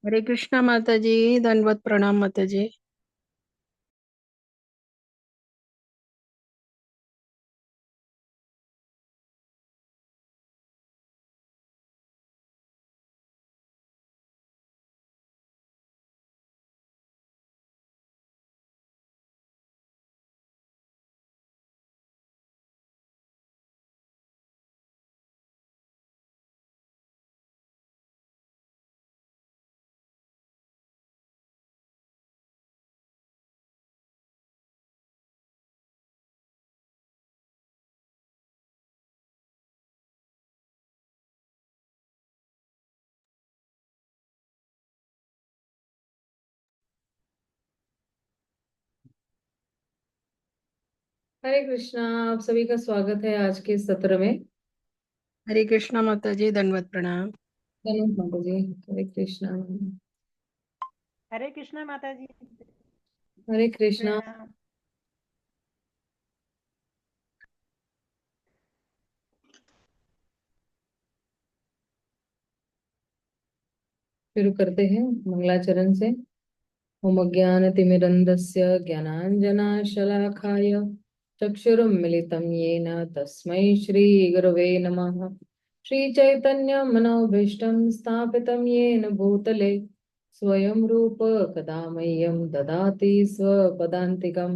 हरे कृष्णा माता जी। दंडवत प्रणाम माता जी। हरे कृष्णा। आप सभी का स्वागत है आज के सत्र में। हरे कृष्णा माता जी, दंडवत प्रणाम। धन्यवाद माता जी। हरे कृष्णा। हरे कृष्णा माता जी। हरे कृष्णा। प्रणाम। शुरू करते हैं मंगलाचरण से। ओम अज्ञानतिमिरन्धस्य ज्ञानाञ्जनशलाकाय चक्षुरुन्मिलितं येन तस्मै श्रीगुरवे नमः। श्रीचैतन्यमनोभीष्टं स्थापितं येन भूतले स्वयं रूप कदा मह्यं ददाति स्वपदान्तिकं।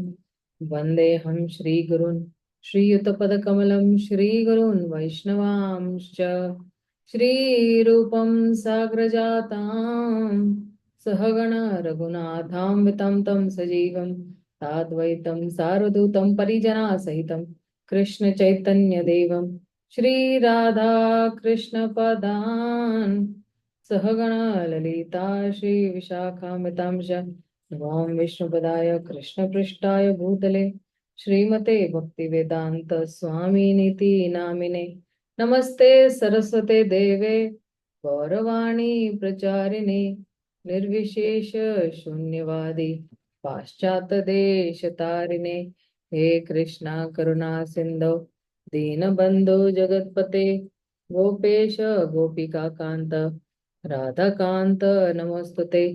वन्देऽहं श्रीगुरून् श्रीयुतपदकमलं श्रीगुरून् वैष्णवांश्च श्रीरूपं साग्रजाताम् सहगण रघुनाथान्वितं तं सजीवं साद्वैतं सारदूतं परिजनासहितं कृष्ण चैतन्य देवं श्रीराधा कृष्णपदान् सहगण ललिता श्री विशाखान्वितांश नमां विष्णुपदाय कृष्णपृष्ठाय भूतले श्रीमते भक्तिवेदांत स्वामिनीति नामिने। नमस्ते सरस्वते देवे गौरवाणी प्रचारिणे निर्विशेष शून्यवादी पाश्चात्य देश तारिणे। हे कृष्णा करुणा सिंधु दीनबंधु जगतपते गोपेश गोपिका कांत राधा कांत नमस्तुते।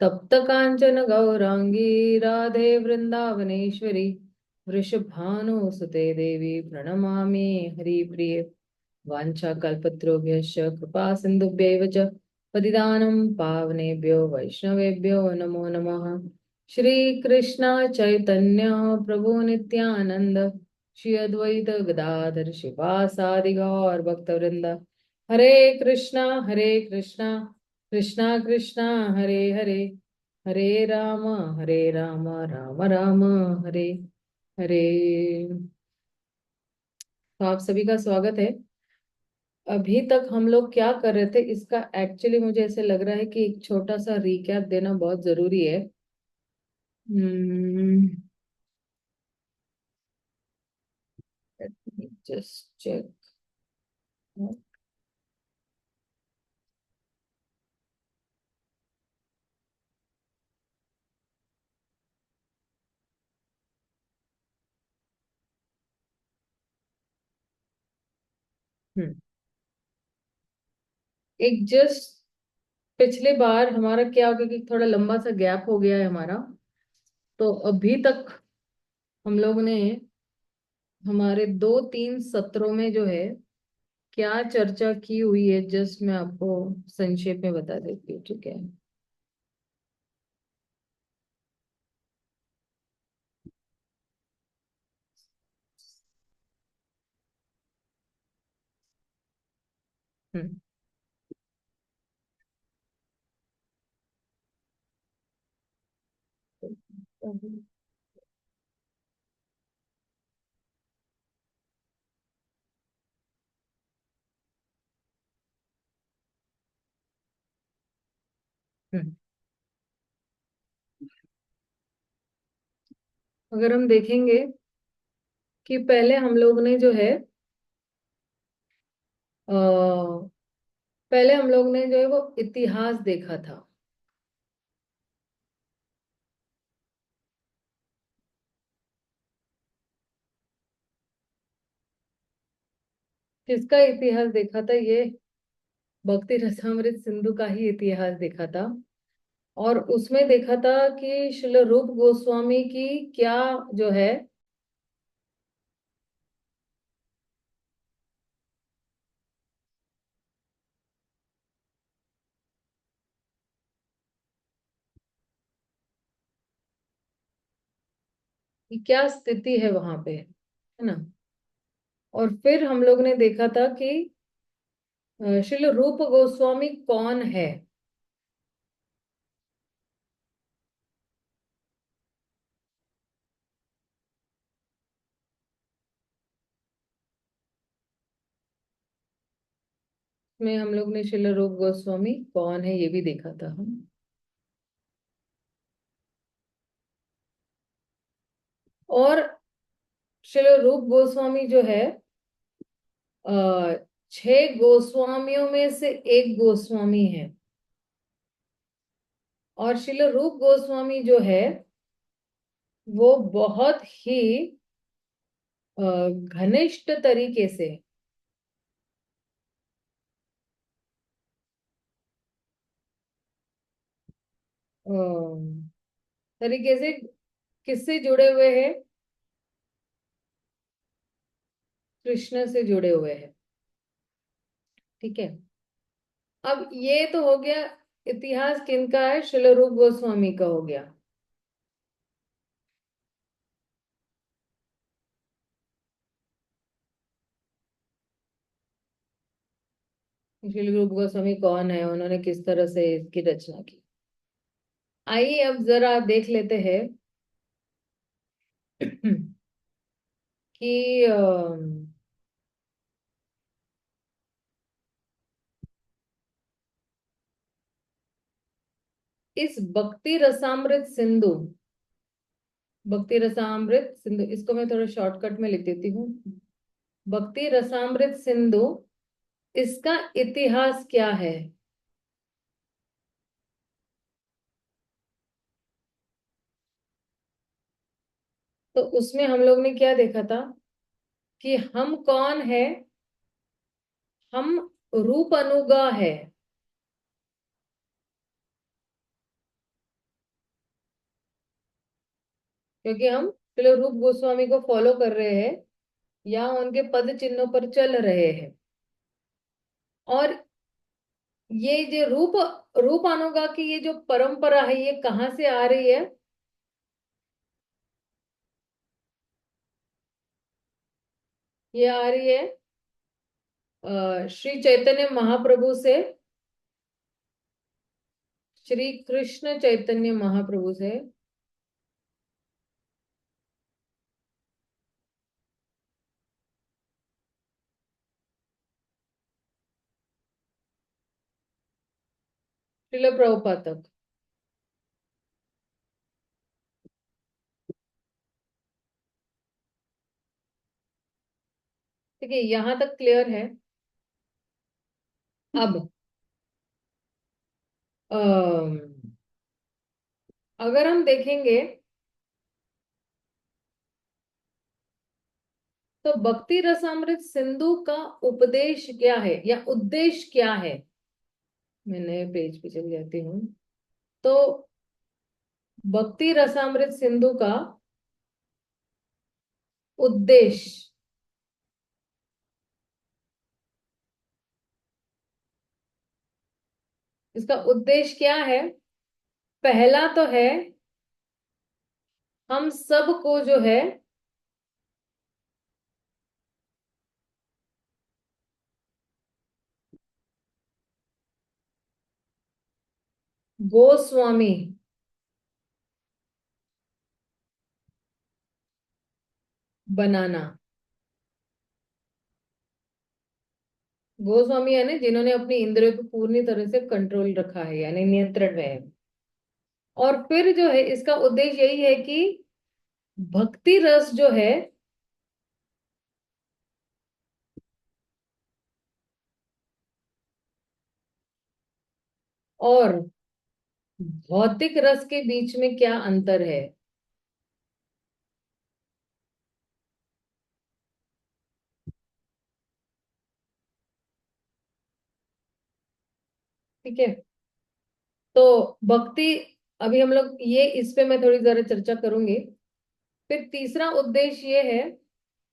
तप्त कांचन गौरांगी राधे वृंदावनेश्वरी वृषभानुसुते देवी प्रणमामि हरिप्रिये। वाञ्छाकल्पतरुभ्यश्च कृपा सिन्धुभ्यैव च पतितानं पावनेभ्यो वैष्णवेभ्यो नमो नमः। श्रीकृष्ण चैतन्य प्रभु नित्यानंद श्री अद्वैत गदाधर शिवासादि गौर भक्तवृंद। हरे कृष्णा कृष्णा कृष्णा हरे हरे हरे राम राम राम हरे हरे। तो आप सभी का स्वागत है। अभी तक हम लोग क्या कर रहे थे इसका एक्चुअली मुझे ऐसे लग रहा है कि एक छोटा सा रिकैप देना बहुत जरूरी है। Just check. एक जस्ट पिछले बार हमारा क्या हो गया कि थोड़ा लंबा सा गैप हो गया है हमारा। तो अभी तक हम लोग ने हमारे 2-3 सत्रों में जो है क्या चर्चा की हुई है, जस्ट मैं आपको संक्षेप में बता देती हूँ, ठीक है। हम्म। हम्म। अगर हम देखेंगे कि पहले हम लोग ने जो है पहले हम लोग ने जो है वो इतिहास देखा था। किसका इतिहास देखा था? ये भक्ति रसामृत सिंधु का ही इतिहास देखा था। और उसमें देखा था कि श्रील रूप गोस्वामी की क्या जो है कि क्या स्थिति है वहां पे, है ना। और फिर हम लोग ने देखा था कि श्रील रूप गोस्वामी कौन है। में हम लोग ने श्रील रूप गोस्वामी कौन है ये भी देखा था हम। और श्रील रूप गोस्वामी जो है अः 6 गोस्वामियों में से एक गोस्वामी है। और श्रील रूप गोस्वामी जो है वो बहुत ही घनिष्ठ तरीके से तरीके से किससे जुड़े हुए हैं? कृष्ण से जुड़े हुए हैं। ठीक है। अब ये तो हो गया इतिहास किनका है, श्रील रूप गोस्वामी का हो गया। श्रील रूप गोस्वामी कौन है, उन्होंने किस तरह से इसकी रचना की। आइए अब जरा देख लेते हैं कि इस भक्ति रसामृत सिंधु, भक्ति रसामृत सिंधु, इसको मैं थोड़ा शॉर्टकट में लिख देती हूँ। भक्ति रसामृत सिंधु, इसका इतिहास क्या है। तो उसमें हम लोग ने क्या देखा था कि हम कौन है, हम रूप अनुगा है। क्योंकि हम चलो रूप गोस्वामी को फॉलो कर रहे हैं या उनके पद चिन्हों पर चल रहे हैं। और ये जो रूप अनुगा की ये जो परंपरा है ये कहाँ से आ रही है? ये आ रही है श्री चैतन्य महाप्रभु से, श्री कृष्ण चैतन्य महाप्रभु से। श्रील प्रभुपाद तक। ठीक है, यहां तक क्लियर है। अब अम, अगर हम देखेंगे तो भक्ति रसामृत सिंधु का उपदेश क्या है या उद्देश्य क्या है। मैं नए पेज पे चली जाती हूँ। तो भक्ति रसामृत सिंधु का उद्देश्य, इसका उद्देश्य क्या है? पहला तो है हम सबको जो है गोस्वामी बनाना। गोस्वामी यानी जिन्होंने अपनी इंद्रियों को पूरी तरह से कंट्रोल रखा है यानी नियंत्रण में है। और फिर जो है इसका उद्देश्य यही है कि भक्ति रस जो है और भौतिक रस के बीच में क्या अंतर है। ठीक है। तो भक्ति, अभी हम लोग ये इस पे मैं थोड़ी जरा चर्चा करूंगी। फिर तीसरा उद्देश्य ये है,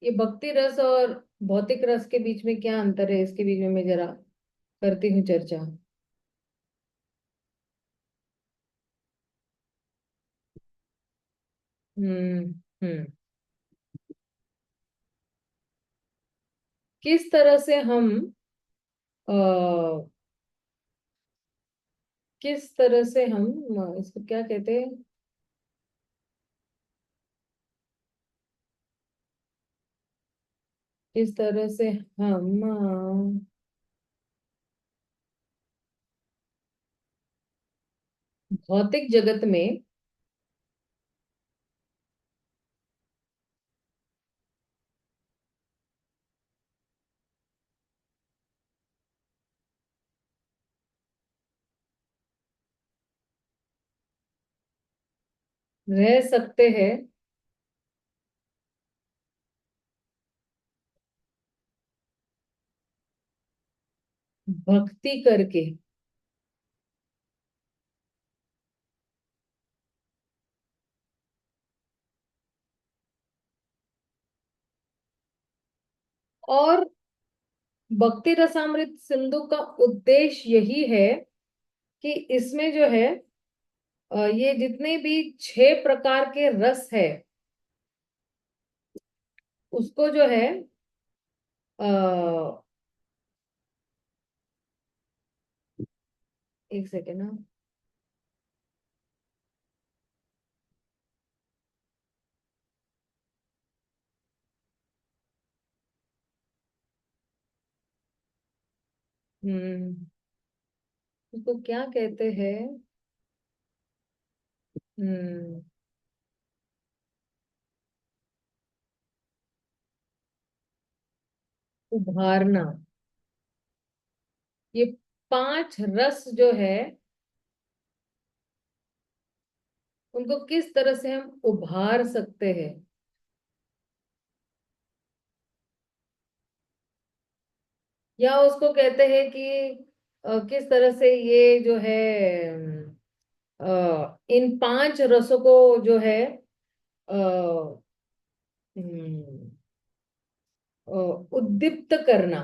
ये भक्ति रस और भौतिक रस के बीच में क्या अंतर है, इसके बीच में मैं जरा करती हूँ चर्चा। हम्म। हम्म। किस तरह से हम किस तरह से हम इसको क्या कहते हैं, किस तरह से हम भौतिक जगत में रह सकते हैं भक्ति करके। और भक्ति रसामृत सिंधु का उद्देश्य यही है कि इसमें जो है ये जितने भी 6 प्रकार के रस है उसको जो है आ, एक सेकेंड ना। उसको क्या कहते हैं? हम्म। उभारना। ये 5 रस जो है उनको किस तरह से हम उभार सकते हैं, या उसको कहते हैं कि किस तरह से ये जो है इन 5 रसों को जो है अ, हम्म, उद्दीप्त करना।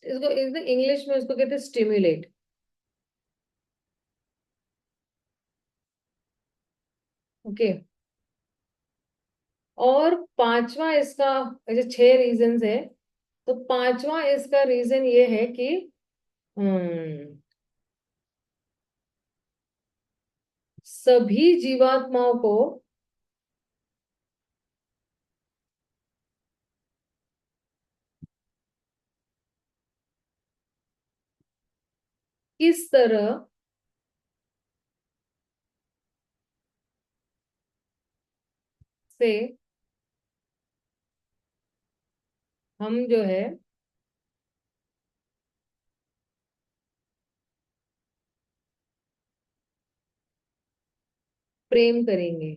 इसको इंग्लिश में उसको कहते हैं स्टिम्युलेट। ओके। और पांचवा इसका, ऐसे 6 रीजंस है, तो पांचवा इसका रीजन ये है कि सभी जीवात्माओं को किस तरह से हम जो है प्रेम करेंगे।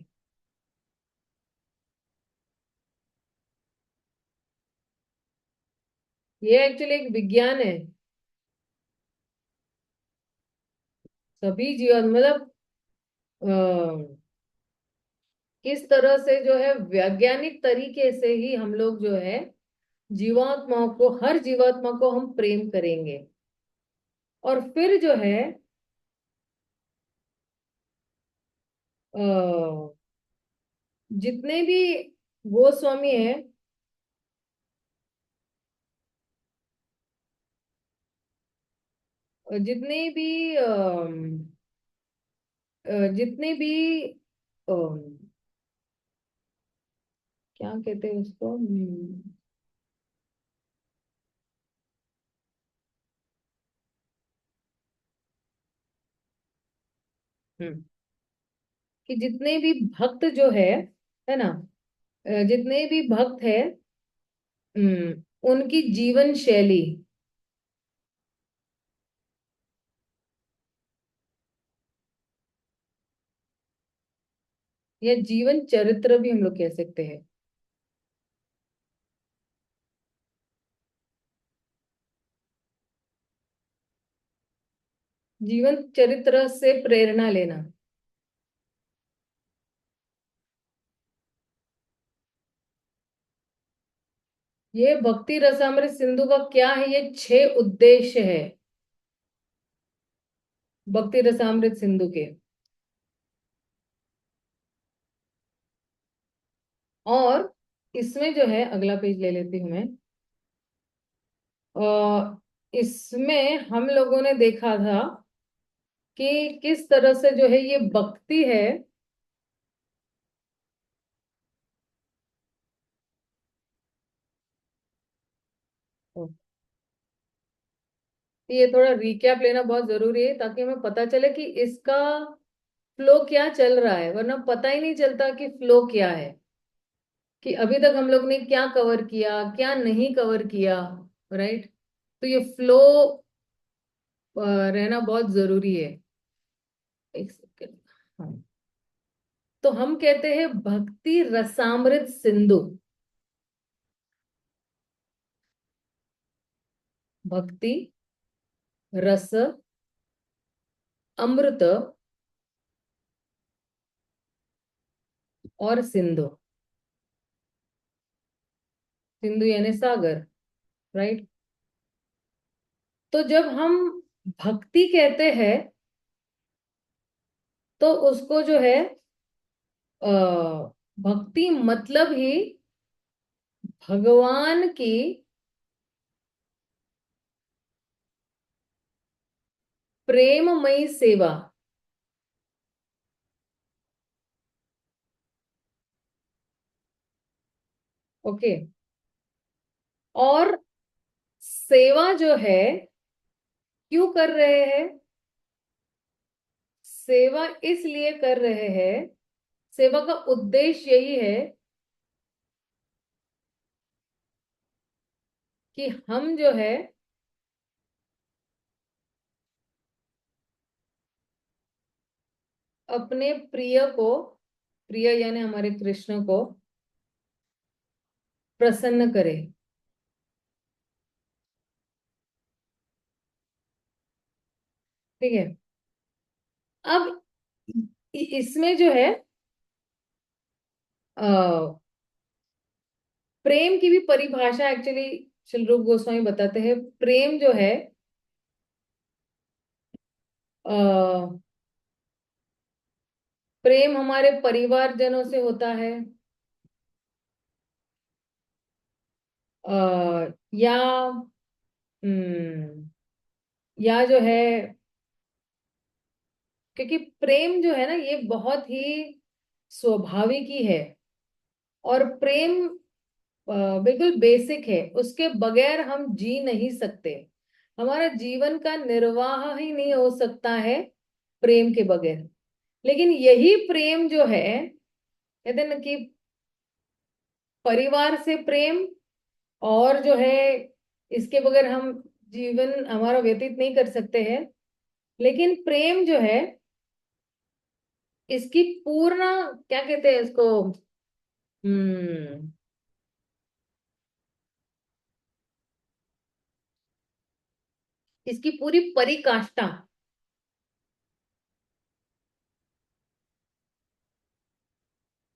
ये एक्चुअली एक विज्ञान है। सभी जीवन मतलब अ, किस तरह से जो है वैज्ञानिक तरीके से ही हम लोग जो है जीवात्माओं को, हर जीवात्मा को हम प्रेम करेंगे। और फिर जो है अ, जितने भी गोस्वामी है, जितने भी जितने भी अम, क्या कहते हैं उसको, हम्म, कि जितने भी भक्त जो है ना, जितने भी भक्त है, उनकी जीवन शैली, या जीवन चरित्र भी हम लोग कह सकते हैं। जीवन चरित्र से प्रेरणा लेना। ये भक्ति रसामृत सिंधु का क्या है? ये 6 उद्देश्य है भक्ति रसामृत सिंधु के। और इसमें जो है, अगला पेज ले लेती हूं मैं। इसमें हम लोगों ने देखा था कि किस तरह से जो है ये भक्ति है, ये थोड़ा रिकैप लेना बहुत जरूरी है ताकि हमें पता चले कि इसका फ्लो क्या चल रहा है, वरना पता ही नहीं चलता कि फ्लो क्या है, कि अभी तक हम लोग ने क्या कवर किया, क्या नहीं कवर किया। राइट। तो ये फ्लो रहना बहुत जरूरी है। एक सेकेंड। हाँ, तो हम कहते हैं भक्ति रसामृत सिंधु। भक्ति रस अमृत और सिंधु। सिंधु यानी सागर। राइट। तो जब हम भक्ति कहते हैं तो उसको जो है अ, भक्ति मतलब ही भगवान की प्रेममयी सेवा। ओके। और सेवा जो है क्यों कर रहे हैं? सेवा इसलिए कर रहे हैं, सेवा का उद्देश्य यही है कि हम जो है अपने प्रिय को, प्रिय यानी हमारे कृष्ण को प्रसन्न करें। ठीक है। अब इसमें जो है अ, प्रेम की भी परिभाषा एक्चुअली श्री रूप गोस्वामी बताते हैं। प्रेम जो है अ, प्रेम हमारे परिवारजनों से होता है, या या जो है, क्योंकि प्रेम जो है ना ये बहुत ही स्वाभाविक ही है। और प्रेम बिल्कुल बेसिक है, उसके बगैर हम जी नहीं सकते। हमारा जीवन का निर्वाह ही नहीं हो सकता है प्रेम के बगैर। लेकिन यही प्रेम जो है, कहते हैं ना कि परिवार से प्रेम, और जो है इसके बगैर हम जीवन हमारा व्यतीत नहीं कर सकते हैं। लेकिन प्रेम जो है इसकी पूर्ण, क्या कहते हैं इसको, हम्म इसकी पूरी परिकाष्ठा,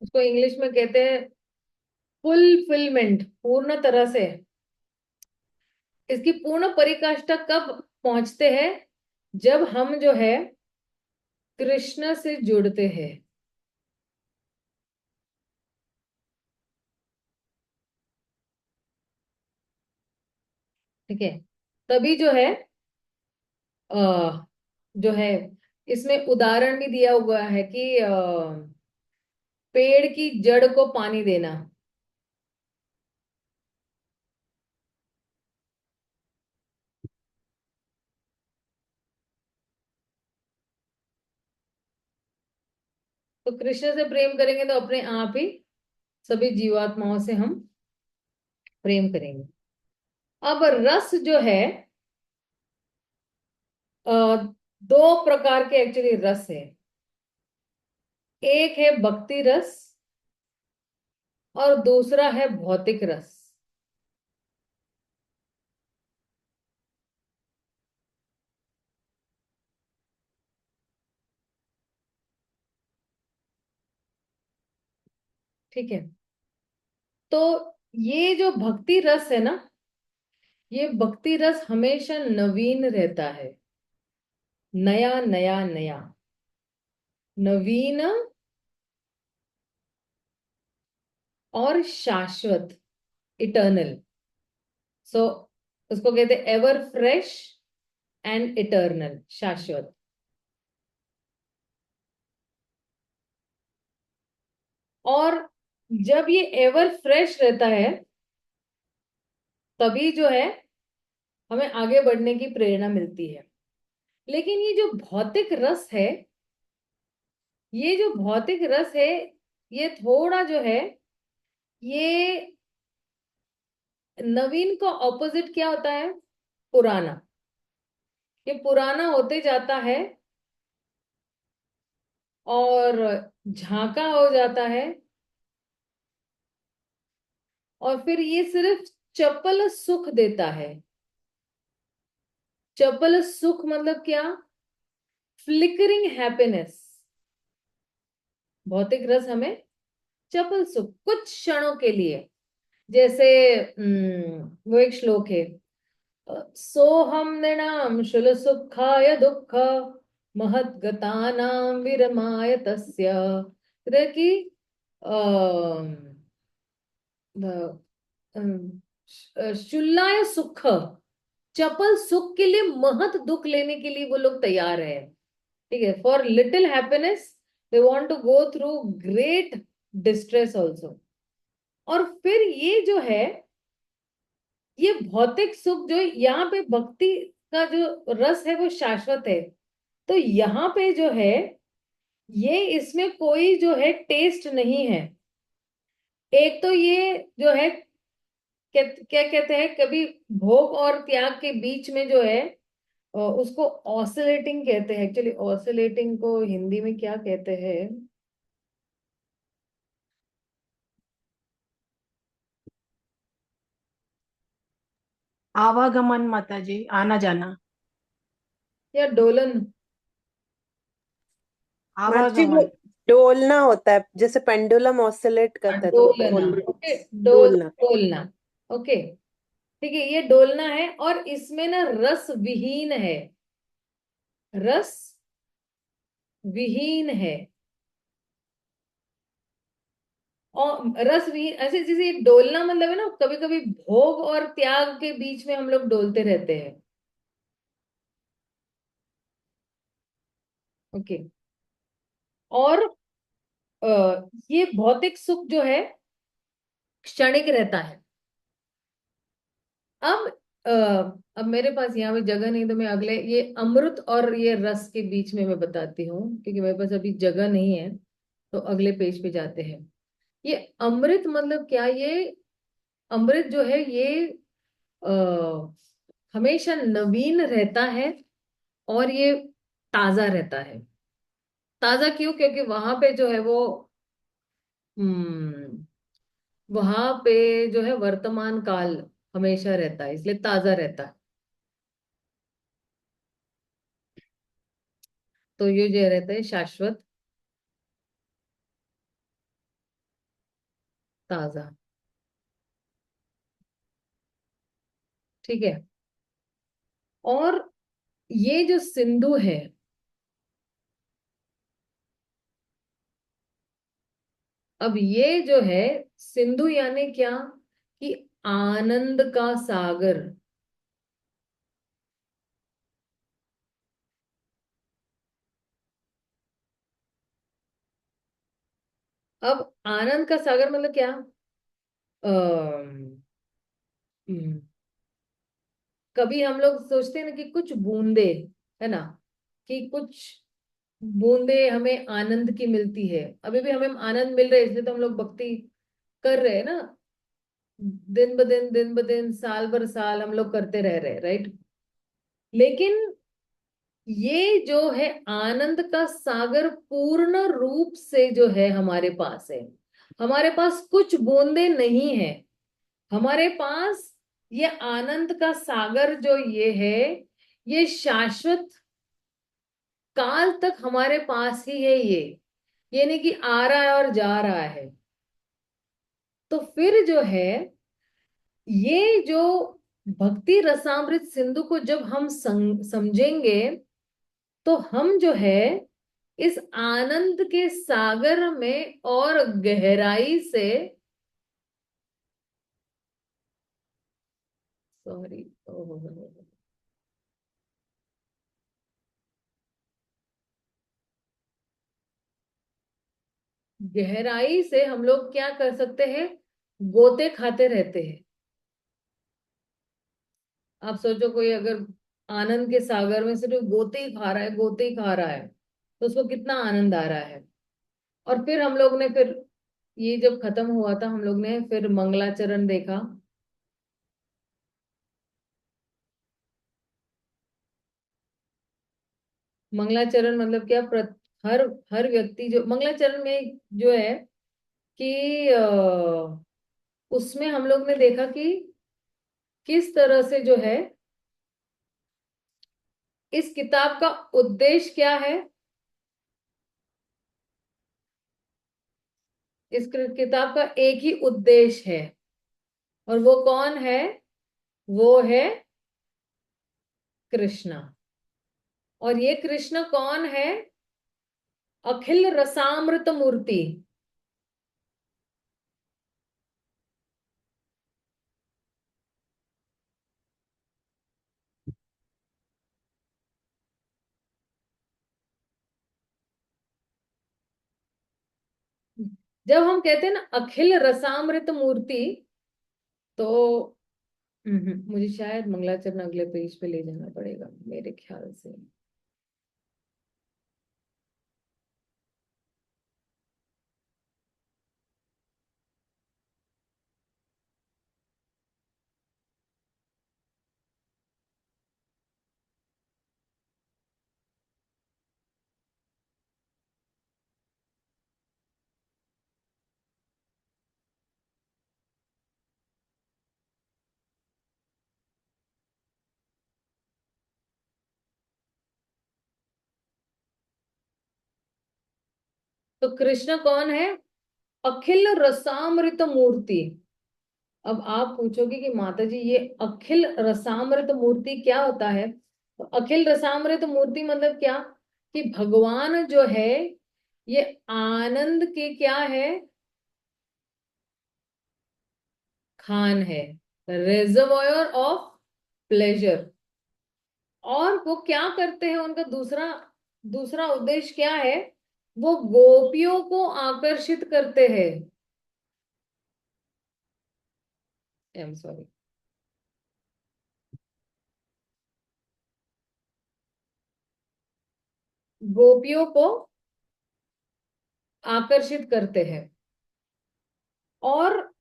उसको इंग्लिश में कहते हैं फुलफिलमेंट, पूर्ण तरह से। इसकी पूर्ण परिकाष्ठा कब पहुंचते हैं? जब हम जो है कृष्ण से जुड़ते हैं। ठीक है। तभी जो है जो है इसमें उदाहरण भी दिया हुआ है कि पेड़ की जड़ को पानी देना। तो कृष्ण से प्रेम करेंगे तो अपने आप ही सभी जीवात्माओं से हम प्रेम करेंगे। अब रस जो है, अ, 2 प्रकार के एक्चुअली रस है। एक है भक्ति रस और दूसरा है भौतिक रस। ठीक है, तो ये जो भक्ति रस है ना, ये भक्ति रस हमेशा नवीन रहता है। नया नया नया, नवीन और शाश्वत, इटर्नल। सो उसको कहते हैं एवर फ्रेश एंड इटर्नल, शाश्वत। और जब ये एवर फ्रेश रहता है तभी जो है हमें आगे बढ़ने की प्रेरणा मिलती है। लेकिन ये जो भौतिक रस है, ये जो भौतिक रस है, ये थोड़ा जो है, ये नवीन का ऑपोजिट क्या होता है? पुराना। ये पुराना होते जाता है और झांका हो जाता है, और फिर ये सिर्फ चपल सुख देता है। चपल सुख मतलब क्या? Flickering happiness. भौतिक रस हमें चपल सुख, कुछ क्षणों के लिए। जैसे वो एक श्लोक है, सोहम नृणाम शूल सुखाय दुख महद्गतानां विरमाय तस्य। मतलब कि शुल्लाय सुख, चपल सुख के लिए, महत दुख लेने के लिए वो लोग तैयार है। ठीक है, for little happiness they want to go through great distress also. और फिर ये जो है, ये भौतिक सुख जो यहाँ पे भक्ति का जो रस है वो शाश्वत है। तो यहाँ पे जो है, ये इसमें कोई जो है टेस्ट नहीं है। एक तो ये जो है, क्या कहते हैं, कभी भोग और त्याग के बीच में जो है, उसको ऑसिलेटिंग कहते हैं। एक्चुअली ऑसिलेटिंग को हिंदी में क्या कहते हैं? आवागमन माता जी, आना जाना। या डोलन। माता जी वो आवागमन। डोलना होता है, जैसे पेंडुलम ऑसिलेट हाँ, करता है तो डोलना। डोलना। ओके, डोलना। डोलना। ओके, ठीक है, ये डोलना है और इसमें ना रस विहीन है। रस विहीन है। और रस विहीन ऐसे, जैसे एक डोलना मतलब है ना, कभी कभी भोग और त्याग के बीच में हम लोग डोलते रहते हैं। ओके, और ये भौतिक सुख जो है क्षणिक रहता है। अब अ, अब मेरे पास यहाँ पे जगह नहीं, तो मैं अगले ये अमृत और ये रस के बीच में मैं बताती हूँ, क्योंकि मेरे पास अभी जगह नहीं है। तो अगले पेज पे जाते हैं। ये अमृत मतलब क्या? ये अमृत जो है ये आ, हमेशा नवीन रहता है और ये ताजा रहता है। ताजा क्यों? क्योंकि वहां पे जो है वो हम्म वहां पे जो है वर्तमान काल हमेशा रहता है, इसलिए ताजा रहता है। तो ये जो रहता है शाश्वत, ताजा। ठीक है, और ये जो सिंधु है, अब ये जो है सिंधु यानी क्या? कि आनंद का सागर। अब आनंद का सागर मतलब क्या? अम्म, हम्म, कभी हम लोग सोचते हैं ना कि कुछ बूंदे, है ना, कि कुछ बूंदे हमें आनंद की मिलती है। अभी भी हमें आनंद मिल रहा है, इसलिए तो हम लोग भक्ति कर रहे हैं ना। दिन ब दिन, दिन ब दिन, साल भर साल हम लोग करते रह रहे हैं, राइट? लेकिन ये जो है आनंद का सागर पूर्ण रूप से जो है हमारे पास है। हमारे पास कुछ बूंदे नहीं है, हमारे पास ये आनंद का सागर जो ये है, ये शाश्वत काल तक हमारे पास ही है। ये नहीं कि आ रहा है और जा रहा है। तो फिर जो है ये जो भक्ति रसामृत सिंधु को जब हम समझेंगे, तो हम जो है इस आनंद के सागर में और गहराई से, सॉरी, गहराई से हम लोग क्या कर सकते हैं, गोते खाते रहते हैं। आप सोचो कोई अगर आनंद के सागर में सिर्फ गोते ही खा रहा है, गोते ही खा रहा है, तो उसको कितना आनंद आ रहा है। और फिर हम लोग ने फिर ये जब खत्म हुआ था, हम लोग ने फिर मंगलाचरण देखा। मंगलाचरण मतलब क्या, हर हर व्यक्ति जो मंगलाचरण में जो है कि उसमें हम लोग ने देखा कि किस तरह से जो है इस किताब का उद्देश्य क्या है। इस किताब का एक ही उद्देश्य है, और वो कौन है, वो है कृष्णा। और ये कृष्ण कौन है, अखिल रसामृत मूर्ति। जब हम कहते हैं ना अखिल रसामृत मूर्ति, तो मुझे शायद मंगलाचरण अगले पेज पे ले जाना पड़ेगा मेरे ख्याल से। तो कृष्ण कौन है, अखिल रसामृत मूर्ति। अब आप पूछोगे कि माता जी ये अखिल रसामृत मूर्ति क्या होता है। तो अखिल रसामृत मूर्ति मतलब क्या, कि भगवान जो है ये आनंद के क्या है, खान है, रिजर्वॉयर ऑफ प्लेजर। और वो क्या करते हैं, उनका दूसरा दूसरा उद्देश्य क्या है, वो गोपियों को आकर्षित करते हैं। आई एम सॉरी, गोपियों को आकर्षित करते हैं। और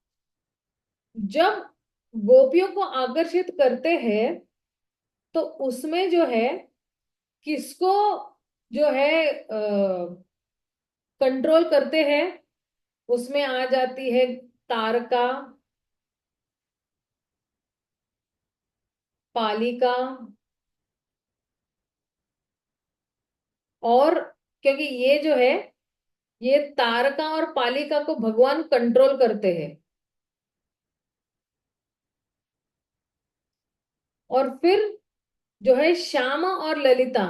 जब गोपियों को आकर्षित करते हैं, तो उसमें जो है किसको जो है कंट्रोल करते हैं, उसमें आ जाती है तारका, पालिका। और क्योंकि ये जो है ये तारका और पालिका को भगवान कंट्रोल करते हैं। और फिर जो है श्यामा और ललिता,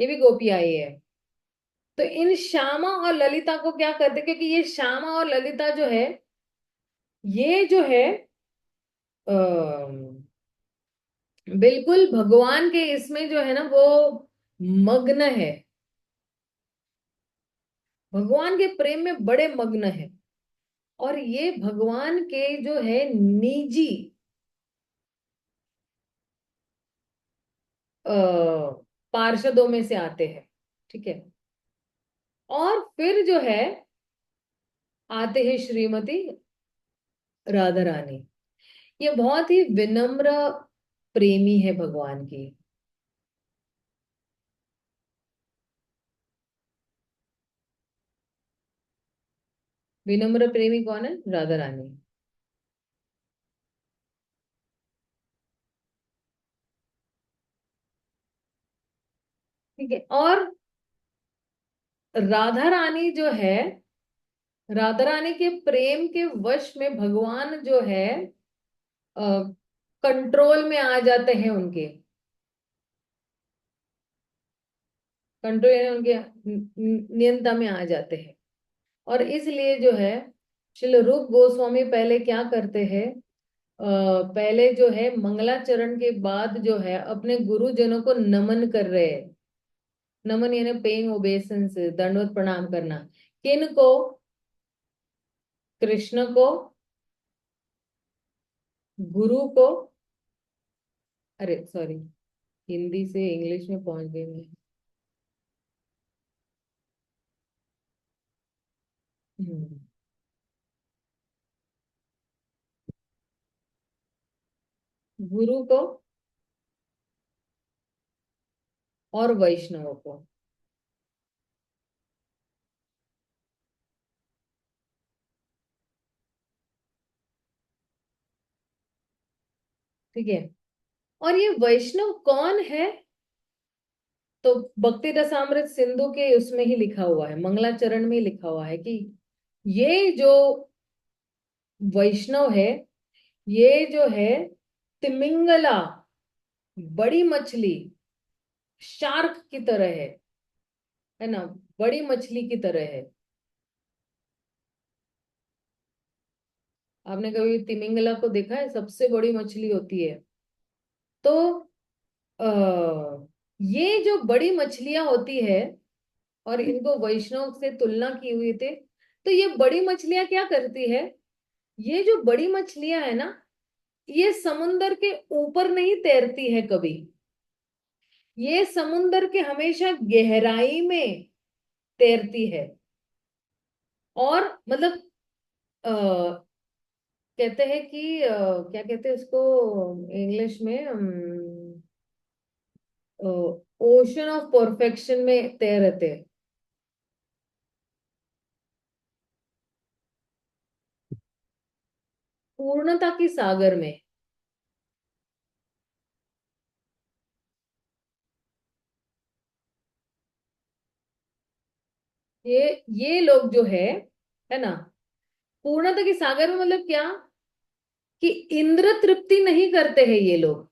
ये भी गोपी आई है। तो इन श्यामा और ललिता को क्या करते, क्योंकि ये श्यामा और ललिता जो है ये जो है बिल्कुल भगवान के इसमें जो है ना वो मग्न है, भगवान के प्रेम में बड़े मग्न है। और ये भगवान के जो है निजी पार्षदों में से आते हैं। ठीक है। और फिर जो है आते हैं श्रीमती राधा रानी। ये बहुत ही विनम्र प्रेमी है भगवान की। विनम्र प्रेमी कौन है? राधा रानी। ठीक है। और राधा रानी जो है, राधा रानी के प्रेम के वश में भगवान जो है कंट्रोल में आ जाते हैं, उनके कंट्रोल, उनके नियंत्रण में आ जाते हैं। और इसलिए जो है श्रील रूप गोस्वामी पहले क्या करते हैं, पहले जो है मंगलाचरण के बाद जो है अपने गुरुजनों को नमन कर रहे हैं। नमन यानी पेइंग ओबेसेंस, दंडवत प्रणाम करना। किन को? कृष्ण को, गुरु को। अरे सॉरी, हिंदी से इंग्लिश में पहुंच गई मैं। हम्म, गुरु को और वैष्णव को। ठीक है। और ये वैष्णव कौन है? तो भक्ति रसामृत सिंधु के उसमें ही लिखा हुआ है, मंगलाचरण में ही लिखा हुआ है कि ये जो वैष्णव है, ये जो है तिमिंगला, बड़ी मछली, शार्क की तरह है ना, बड़ी मछली की तरह है। आपने कभी तिमिंगला को देखा है? सबसे बड़ी मछली होती है। तो ये जो बड़ी मछलियां होती है, और इनको वैष्णव से तुलना की हुई थी, तो ये बड़ी मछलियां क्या करती है? ये जो बड़ी मछलियां है ना, ये समुंदर के ऊपर नहीं तैरती है कभी। ये समुंदर के हमेशा गहराई में तैरती है। और मतलब कहते हैं कि क्या कहते हैं इसको इंग्लिश में, ओशन ऑफ परफेक्शन में तैरते हैं। पूर्णता की सागर में। ये लोग जो है ना, पूर्णता की सागर में मतलब क्या, कि इंद्र तृप्ति नहीं करते हैं ये लोग।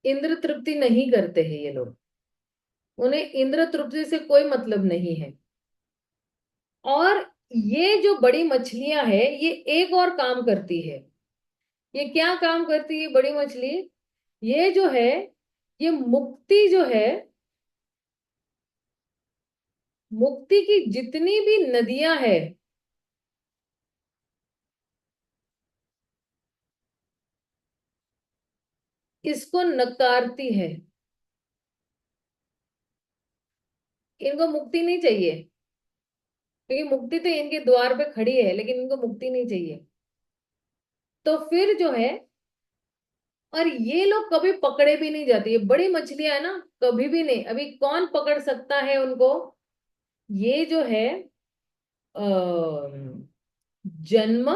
इंद्र तृप्ति नहीं करते हैं ये लोग। उन्हें इंद्र तृप्ति से कोई मतलब नहीं है। और ये जो बड़ी मछलियां है, ये एक और काम करती है। ये क्या काम करती है बड़ी मछली? ये जो है, ये मुक्ति जो है, मुक्ति की जितनी भी नदियां है, इसको नकारती है। इनको मुक्ति नहीं चाहिए, क्योंकि मुक्ति तो इनके द्वार पे खड़ी है, लेकिन इनको मुक्ति नहीं चाहिए। तो फिर जो है, और ये लोग कभी पकड़े भी नहीं जाते, ये बड़ी मछलियां है ना, कभी भी नहीं। अभी कौन पकड़ सकता है उनको? ये जो है जन्म,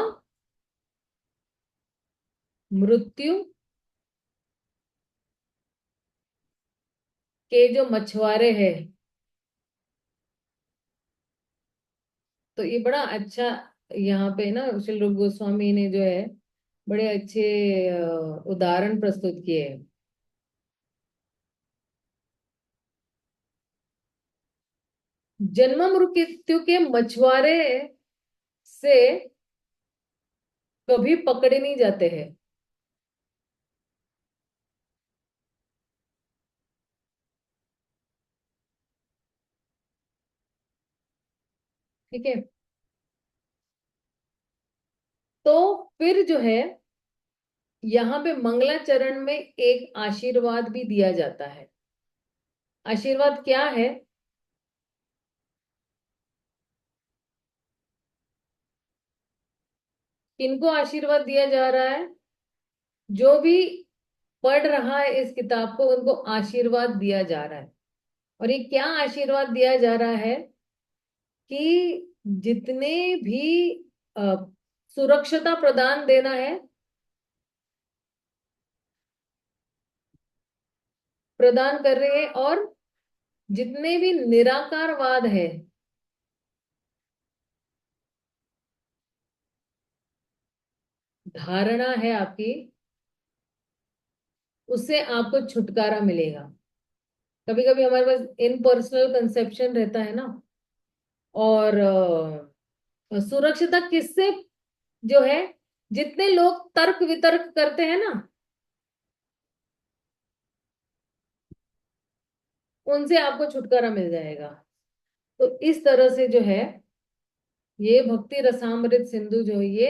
मृत्यु के जो मछुआरे हैं। तो ये बड़ा अच्छा, यहाँ पे ना श्री रूप गोस्वामी ने जो है बड़े अच्छे उदाहरण प्रस्तुत किए हैं। जन्म मृत्यु के मछुआरे से कभी पकड़े नहीं जाते हैं। ठीक है। तो फिर जो है यहाँ पे मंगलाचरण में एक आशीर्वाद भी दिया जाता है। आशीर्वाद क्या है? किनको आशीर्वाद दिया जा रहा है? जो भी पढ़ रहा है इस किताब को उनको आशीर्वाद दिया जा रहा है। और ये क्या आशीर्वाद दिया जा रहा है कि जितने भी अ, सुरक्षता प्रदान देना है, प्रदान कर रहे हैं, और जितने भी निराकारवाद है, धारणा है आपकी, उससे आपको छुटकारा मिलेगा। कभी कभी हमारे पास इनपर्सनल कंसेप्शन रहता है ना, और सुरक्षिता किससे जो है, जितने लोग तर्क वितर्क करते हैं ना, उनसे आपको छुटकारा मिल जाएगा। तो इस तरह से जो है ये भक्ति रसामृत सिंधु जो है ये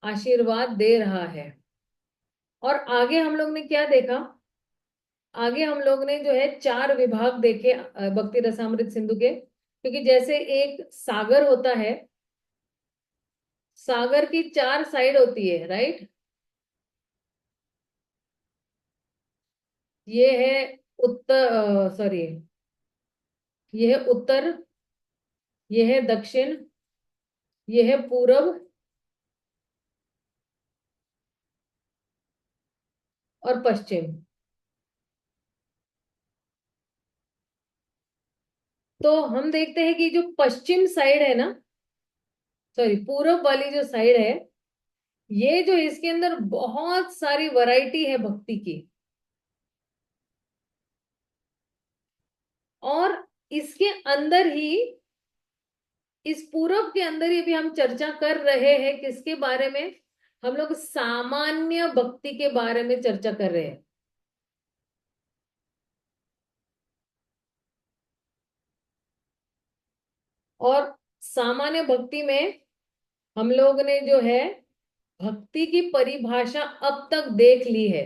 आशीर्वाद दे रहा है। और आगे हम लोग ने क्या देखा? आगे हम लोग ने जो है 4 विभाग देखे भक्ति रसामृत सिंधु के। क्योंकि जैसे एक सागर होता है, सागर की 4 साइड होती है, राइट? ये है उत्तर, सॉरी, ये है उत्तर, ये है दक्षिण, ये है पूरब, और पश्चिम। तो हम देखते हैं कि जो पश्चिम साइड है ना, सॉरी पूरब वाली जो साइड है, ये जो इसके अंदर बहुत सारी वैरायटी है भक्ति की। और इसके अंदर ही, इस पूरब के अंदर ही भी हम चर्चा कर रहे हैं किसके बारे में? हम लोग सामान्य भक्ति के बारे में चर्चा कर रहे हैं। और सामान्य भक्ति में हम लोग ने जो है भक्ति की परिभाषा अब तक देख ली है।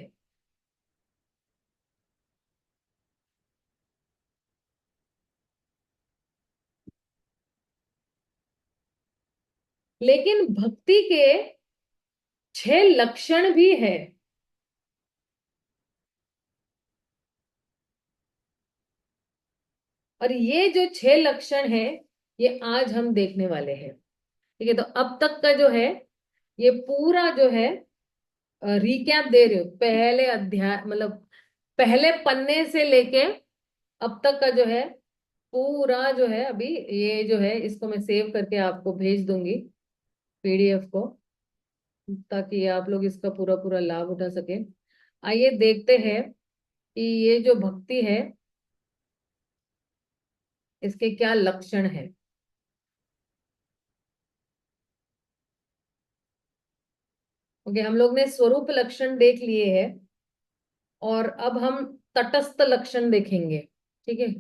लेकिन भक्ति के 6 लक्षण भी है। और ये जो 6 लक्षण है ये आज हम देखने वाले हैं। ठीक है, तो अब तक का जो है ये पूरा जो है रिकैप दे रही हूँ, पहले अध्याय मतलब पहले पन्ने से लेके अब तक का जो है पूरा जो है। अभी ये जो है इसको मैं सेव करके आपको भेज दूंगी, पीडीएफ को, ताकि आप लोग इसका पूरा पूरा लाभ उठा सके। आइए देखते हैं कि ये जो भक्ति है इसके क्या लक्षण है। ओके, हम लोग ने स्वरूप लक्षण देख लिए हैं और अब हम तटस्थ लक्षण देखेंगे। ठीक है,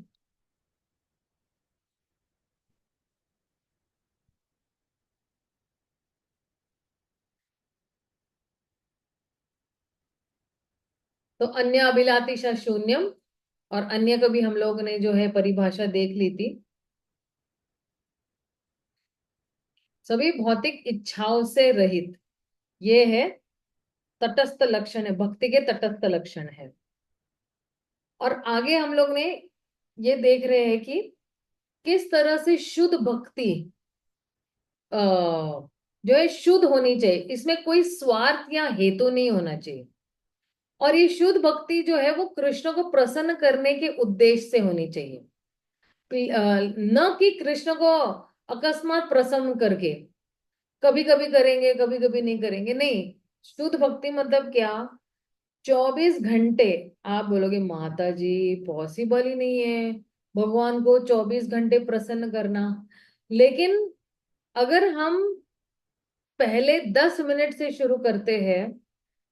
तो अन्य अभिलातिशा शून्यम, और अन्य को भी हम लोग ने जो है परिभाषा देख ली थी। सभी भौतिक इच्छाओं से रहित, ये है तटस्थ लक्षण, है भक्ति के तटस्थ लक्षण है। और आगे हम लोग ने ये देख रहे हैं कि किस तरह से शुद्ध भक्ति जो है शुद्ध होनी चाहिए, इसमें कोई स्वार्थ या हेतु नहीं होना चाहिए। और ये शुद्ध भक्ति जो है वो कृष्ण को प्रसन्न करने के उद्देश्य से होनी चाहिए, न कि कृष्ण को अकस्मात प्रसन्न करके, कभी कभी करेंगे कभी कभी नहीं करेंगे, नहीं। शुद्ध भक्ति मतलब क्या? 24 घंटे। आप बोलोगे माता जी पॉसिबल ही नहीं है भगवान को 24 घंटे प्रसन्न करना। लेकिन अगर हम पहले 10 मिनट से शुरू करते हैं,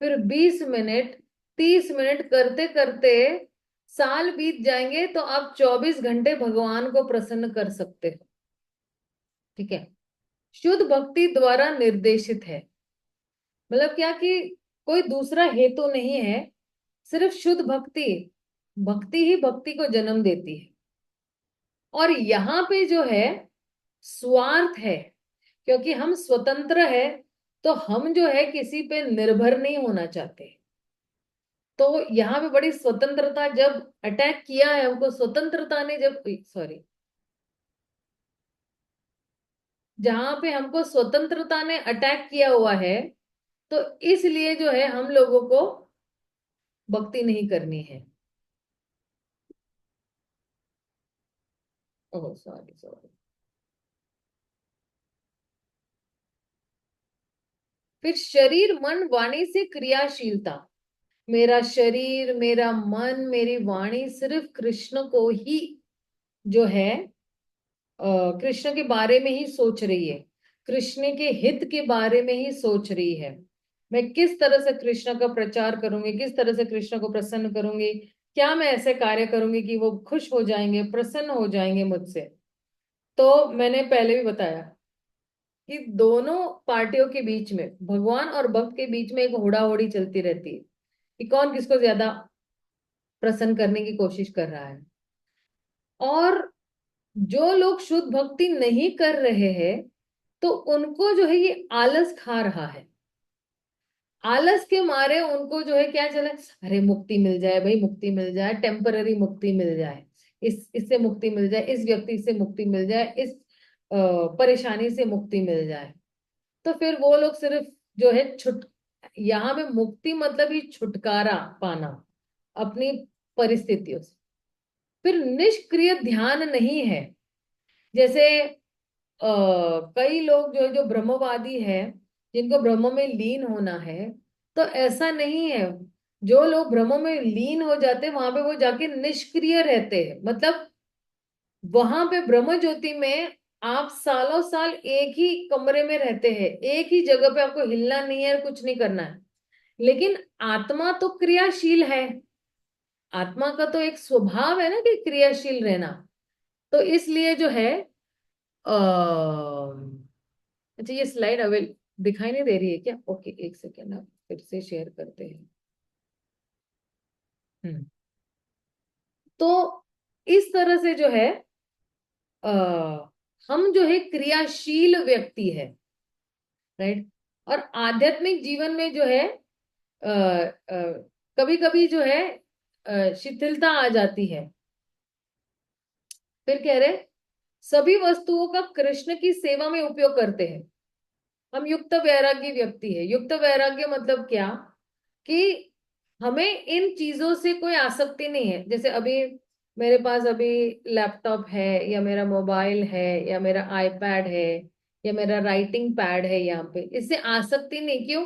फिर 20 मिनट, 30 मिनट करते करते साल बीत जाएंगे, तो आप 24 घंटे भगवान को प्रसन्न कर सकते हो। ठीक है, शुद्ध भक्ति द्वारा निर्देशित है। मतलब क्या कि कोई दूसरा हेतु नहीं है, सिर्फ शुद्ध भक्ति, भक्ति ही भक्ति को जन्म देती है। और यहाँ पे जो है स्वार्थ है, क्योंकि हम स्वतंत्र है, तो हम जो है किसी पे निर्भर नहीं होना चाहते। तो यहाँ पे बड़ी स्वतंत्रता, जब अटैक किया है हमको स्वतंत्रता ने, जब सॉरी, जहां पे हमको स्वतंत्रता ने अटैक किया हुआ है, तो इसलिए जो है हम लोगों को भक्ति नहीं करनी है। Oh sorry sorry. फिर शरीर मन वाणी से क्रियाशीलता। मेरा शरीर, मेरा मन, मेरी वाणी सिर्फ कृष्ण को ही जो है कृष्ण के बारे में ही सोच रही है, कृष्ण के हित के बारे में ही सोच रही है। मैं किस तरह से कृष्ण का प्रचार करूंगी, किस तरह से कृष्ण को प्रसन्न करूंगी, क्या मैं ऐसे कार्य करूंगी कि वो खुश हो जाएंगे, प्रसन्न हो जाएंगे मुझसे। तो मैंने पहले भी बताया कि दोनों पार्टियों के बीच में, भगवान और भक्त के बीच में एक होड़ा होड़ी चलती रहती है कि कौन किसको ज्यादा प्रसन्न करने की कोशिश कर रहा है। और जो लोग शुद्ध भक्ति नहीं कर रहे हैं, तो उनको जो है ये आलस खा रहा है। आलस के मारे उनको जो है क्या चला, अरे मुक्ति मिल जाए भाई, मुक्ति मिल जाए, टेम्पररी मुक्ति मिल जाए, इससे मुक्ति मिल जाए, इस व्यक्ति से मुक्ति मिल जाए, इस परेशानी से मुक्ति मिल जाए। तो फिर वो लोग सिर्फ जो है यहाँ में मुक्ति मतलब ही छुटकारा पाना अपनी परिस्थितियों से। फिर निष्क्रिय ध्यान नहीं है। जैसे कई लोग जो है, जो ब्रह्मवादी है, जिनको ब्रह्म में लीन होना है, तो ऐसा नहीं है। जो लोग ब्रह्म में लीन हो जाते हैं वहां पे वो जाके निष्क्रिय रहते हैं, मतलब वहां पे ब्रह्म ज्योति में आप सालों साल एक ही कमरे में रहते हैं, एक ही जगह पे, आपको हिलना नहीं है, कुछ नहीं करना है। लेकिन आत्मा तो क्रियाशील है, आत्मा का तो एक स्वभाव है ना कि क्रियाशील रहना। तो इसलिए जो है अच्छा, ये स्लाइड अवेल दिखाई नहीं दे रही है क्या? ओके, एक सेकेंड, आप फिर से शेयर करते हैं। हम्म। तो इस तरह से जो है आ, हम जो है क्रियाशील व्यक्ति है, राइट। और आध्यात्मिक जीवन में जो है कभी कभी जो है शिथिलता आ जाती है। फिर कह रहे, सभी वस्तुओं का कृष्ण की सेवा में उपयोग करते हैं। हम युक्त वैराग्य व्यक्ति है। युक्त वैराग्य मतलब क्या, कि हमें इन चीजों से कोई आसक्ति नहीं है। जैसे अभी मेरे पास अभी लैपटॉप है, या मेरा मोबाइल है, या मेरा आईपैड है, या मेरा राइटिंग पैड है, यहाँ पे इससे आसक्ति नहीं। क्यों?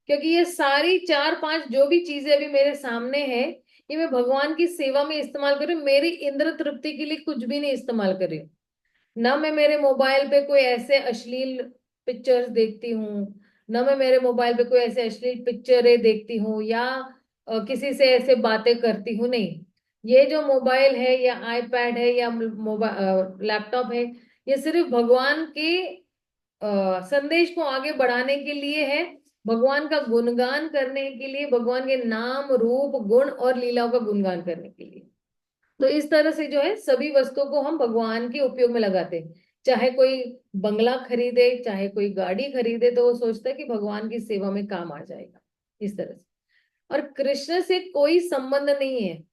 क्योंकि ये सारी चार पांच जो भी चीजें अभी मेरे सामने है, ये मैं भगवान की सेवा में इस्तेमाल कर रही हूँ, मेरी इंद्र तृप्ति के लिए कुछ भी नहीं इस्तेमाल कर रही हूँ। ना मैं मेरे मोबाइल पे कोई ऐसे अश्लील पिक्चर्स देखती हूँ, ना मैं मेरे मोबाइल पे कोई ऐसे अश्लील पिक्चरें देखती हूँ, या किसी से ऐसे बातें करती हूँ, नहीं। ये जो मोबाइल है, या आईपैड है, या मोबाइल लैपटॉप है, ये सिर्फ भगवान के संदेश को आगे बढ़ाने के लिए है, भगवान का गुणगान करने के लिए, भगवान के नाम रूप गुण और लीलाओं का गुणगान करने के लिए। तो इस तरह से जो है सभी वस्तुओं को हम भगवान के उपयोग में लगाते हैं। चाहे कोई बंगला खरीदे, चाहे कोई गाड़ी खरीदे, तो वो सोचता है कि भगवान की सेवा में काम आ जाएगा, इस तरह से। और कृष्ण से कोई संबंध नहीं है।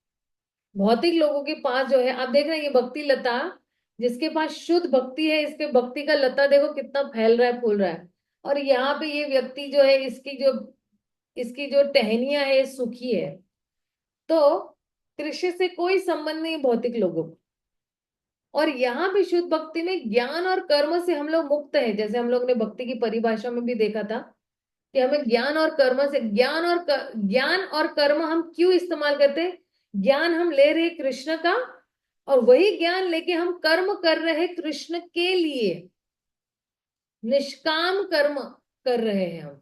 भौतिक लोगों के पास जो है, आप देख रहे हैं ये भक्ति लता, जिसके पास शुद्ध भक्ति है, इसके भक्ति का लता देखो कितना फैल रहा है, फूल रहा है। और यहाँ पे ये व्यक्ति जो है, इसकी जो टहनियां है, सुखी है। तो कृष्ण से कोई संबंध नहीं भौतिक लोगों को। और यहाँ पे शुद्ध भक्ति में ज्ञान और कर्म से हम लोग मुक्त है। जैसे हम लोग ने भक्ति की परिभाषा में भी देखा था कि हमें ज्ञान और कर्म से, ज्ञान और कर्म हम क्यों इस्तेमाल करते हैं? ज्ञान हम ले रहे कृष्ण का, और वही ज्ञान लेके हम कर्म कर रहे कृष्ण के लिए, निष्काम कर्म कर रहे हैं हम।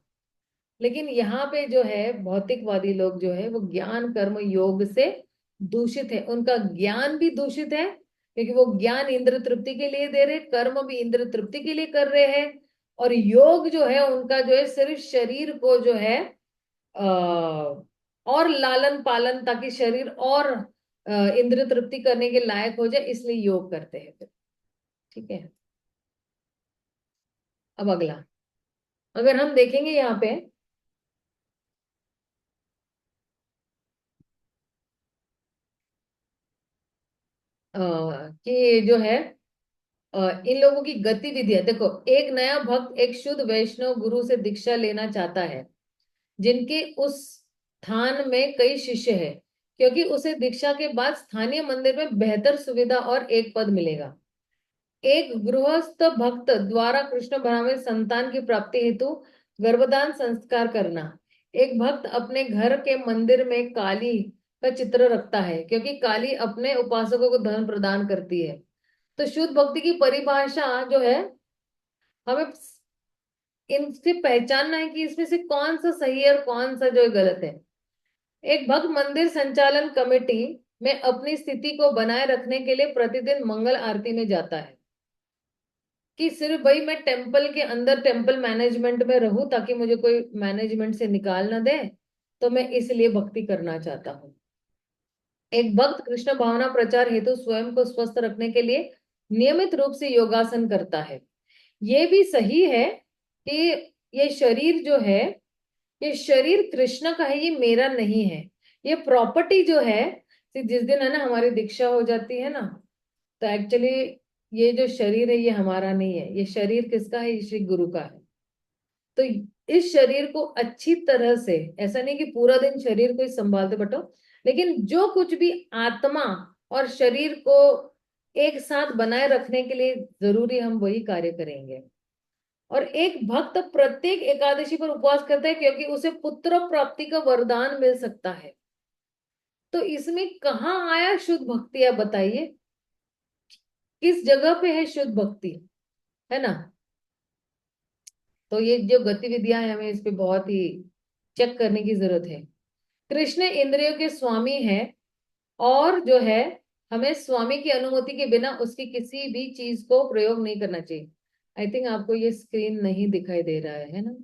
लेकिन यहाँ पे जो है भौतिकवादी लोग जो है, वो ज्ञान कर्म योग से दूषित है। उनका ज्ञान भी दूषित है, क्योंकि वो ज्ञान इंद्र तृप्ति के लिए दे रहे, कर्म भी इंद्र तृप्ति के लिए कर रहे हैं। और योग जो है उनका जो है सिर्फ शरीर को जो है और लालन पालन, ताकि शरीर और इंद्र तृप्ति करने के लायक हो जाए, इसलिए योग करते हैं फिर। ठीक है, अब अगला। अगर हम देखेंगे यहाँ पे कि जो है इन लोगों की गतिविधियां देखो। एक नया भक्त एक शुद्ध वैष्णव गुरु से दीक्षा लेना चाहता है जिनके उस स्थान में कई शिष्य है, क्योंकि उसे दीक्षा के बाद स्थानीय मंदिर में बेहतर सुविधा और एक पद मिलेगा। एक गृहस्थ भक्त द्वारा कृष्ण भाव संतान की प्राप्ति हेतु गर्भदान संस्कार करना। एक भक्त अपने घर के मंदिर में काली का चित्र रखता है क्योंकि काली अपने उपासकों को धन प्रदान करती है। तो शुद्ध भक्ति की परिभाषा जो है, हमें इनसे पहचानना है कि इसमें से कौन सा सही है और कौन सा जो है गलत है। एक भक्त मंदिर संचालन कमेटी में अपनी स्थिति को बनाए रखने के लिए प्रतिदिन मंगल आरती में जाता है कि सिर्फ भाई मैं टेम्पल के अंदर टेम्पल मैनेजमेंट में रहूं ताकि मुझे कोई मैनेजमेंट से निकाल ना दे, तो मैं इसलिए भक्ति करना चाहता हूँ। एक भक्त कृष्ण भावना प्रचार हेतु स्वयं को स्वस्थ रखने के लिए नियमित रूप से योगासन करता है। ये भी सही है कि ये शरीर जो है, ये शरीर कृष्ण का है, ये मेरा नहीं है। ये प्रॉपर्टी जो है, जिस दिन है ना हमारी दीक्षा हो जाती है ना, तो एक्चुअली ये जो शरीर है ये हमारा नहीं है। ये शरीर किसका है? ये श्री गुरु का है। तो इस शरीर को अच्छी तरह से, ऐसा नहीं कि पूरा दिन शरीर को ही संभालते बटो, लेकिन जो कुछ भी आत्मा और शरीर को एक साथ बनाए रखने के लिए जरूरी, हम वही कार्य करेंगे। और एक भक्त प्रत्येक एकादशी पर उपवास करता है क्योंकि उसे पुत्र प्राप्ति का वरदान मिल सकता है। तो इसमें कहाँ आया शुद्ध भक्ति? आप बताइए, किस जगह पे है शुद्ध भक्ति, है ना? तो ये जो गतिविधियां हैं, हमें इस पे बहुत ही चेक करने की जरूरत है। कृष्ण इंद्रियों के स्वामी है और जो है हमें स्वामी की अनुमति के बिना उसकी किसी भी चीज को प्रयोग नहीं करना चाहिए। आई थिंक आपको ये स्क्रीन नहीं दिखाई दे रहा है ना?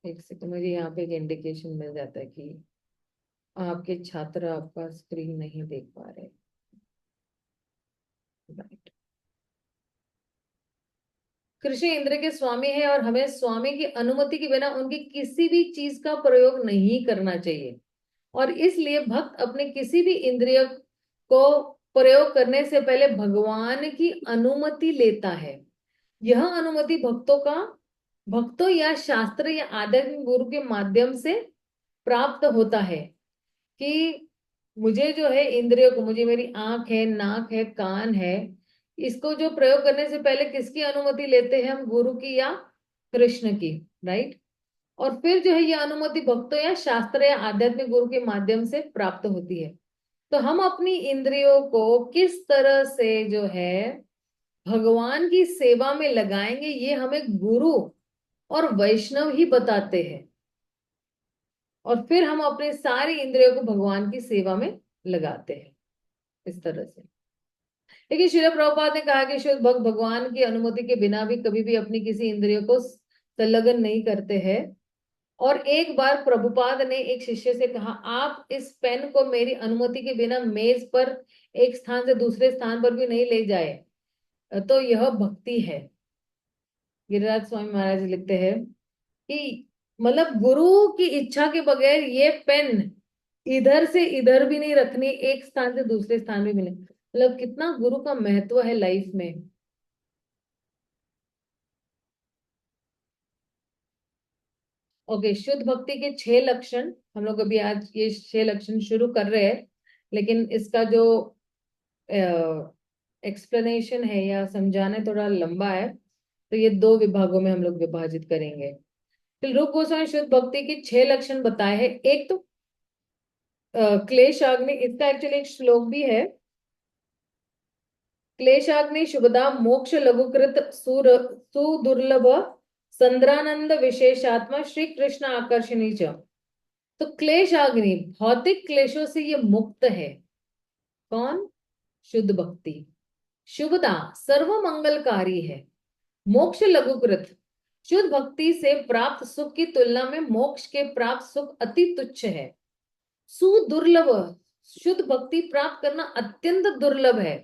एक सेकंड, मुझे यहाँ पे एक इंडिकेशन मिल जाता है कि आपके छात्र आपका स्क्रीन नहीं देख पा रहे। राइट। कृष्ण इंद्र के स्वामी है और हमें स्वामी की अनुमति के बिना उनकी किसी भी चीज का प्रयोग नहीं करना चाहिए। और इसलिए भक्त अपने किसी भी इंद्रिय को प्रयोग करने से पहले भगवान की अनुमति लेता है। यह अनुमति भक्तों या शास्त्र या आध्यात्मिक गुरु के माध्यम से प्राप्त होता है कि मुझे जो है इंद्रियों को, मुझे मेरी आंख है, नाक है, कान है, इसको जो प्रयोग करने से पहले किसकी अनुमति लेते हैं हम? गुरु की या कृष्ण की, राइट? और फिर जो है ये अनुमति भक्तों या शास्त्र या आध्यात्मिक गुरु के माध्यम से प्राप्त होती है। तो हम अपनी इंद्रियों को किस तरह से जो है भगवान की सेवा में लगाएंगे, ये हमें गुरु और वैष्णव ही बताते हैं। और फिर हम अपने सारी इंद्रियों को भगवान की सेवा में लगाते हैं इस तरह से। लेकिन श्रील प्रभुपाद ने कहा कि शुद्ध भक्त भगवान की अनुमति के बिना भी कभी भी अपनी किसी इंद्रियों को संलग्न नहीं करते हैं। और एक बार प्रभुपाद ने एक शिष्य से कहा, आप इस पेन को मेरी अनुमति के बिना मेज पर एक स्थान से दूसरे स्थान पर भी नहीं ले जाए तो यह भक्ति है। गिरिराज स्वामी महाराज लिखते हैं कि मतलब गुरु की इच्छा के बगैर ये पेन इधर से इधर भी नहीं रखनी, एक स्थान से दूसरे स्थान में भी नहीं। मतलब कितना गुरु का महत्व है लाइफ में। ओके, शुद्ध भक्ति के 6 लक्षण हम लोग अभी आज ये 6 लक्षण शुरू कर रहे हैं, लेकिन इसका जो एक्सप्लेनेशन है या समझाना थोड़ा लंबा है, तो ये 2 विभागों में हम लोग विभाजित करेंगे। फिर रूप गोस्वामी शुद्ध भक्ति के 6 लक्षण बताए हैं। एक तो क्लेशाग्नि, इसका एक्चुअली एक श्लोक भी है। क्लेशाग्नि शुभदा मोक्ष लघुकृत सुदुर्लभ संद्रानंद विशेषात्मा श्री कृष्ण आकर्षणी च। तो क्लेशाग्नि, भौतिक क्लेशों से ये मुक्त है। कौन? शुद्ध भक्ति। शुभदा, सर्व मंगलकारी है। मोक्ष लघुकृत, शुद्ध भक्ति से प्राप्त सुख की तुलना में मोक्ष के प्राप्त सुख अति तुच्छ है। सुदुर्लभ, शुद्ध भक्ति प्राप्त करना अत्यंत दुर्लभ है।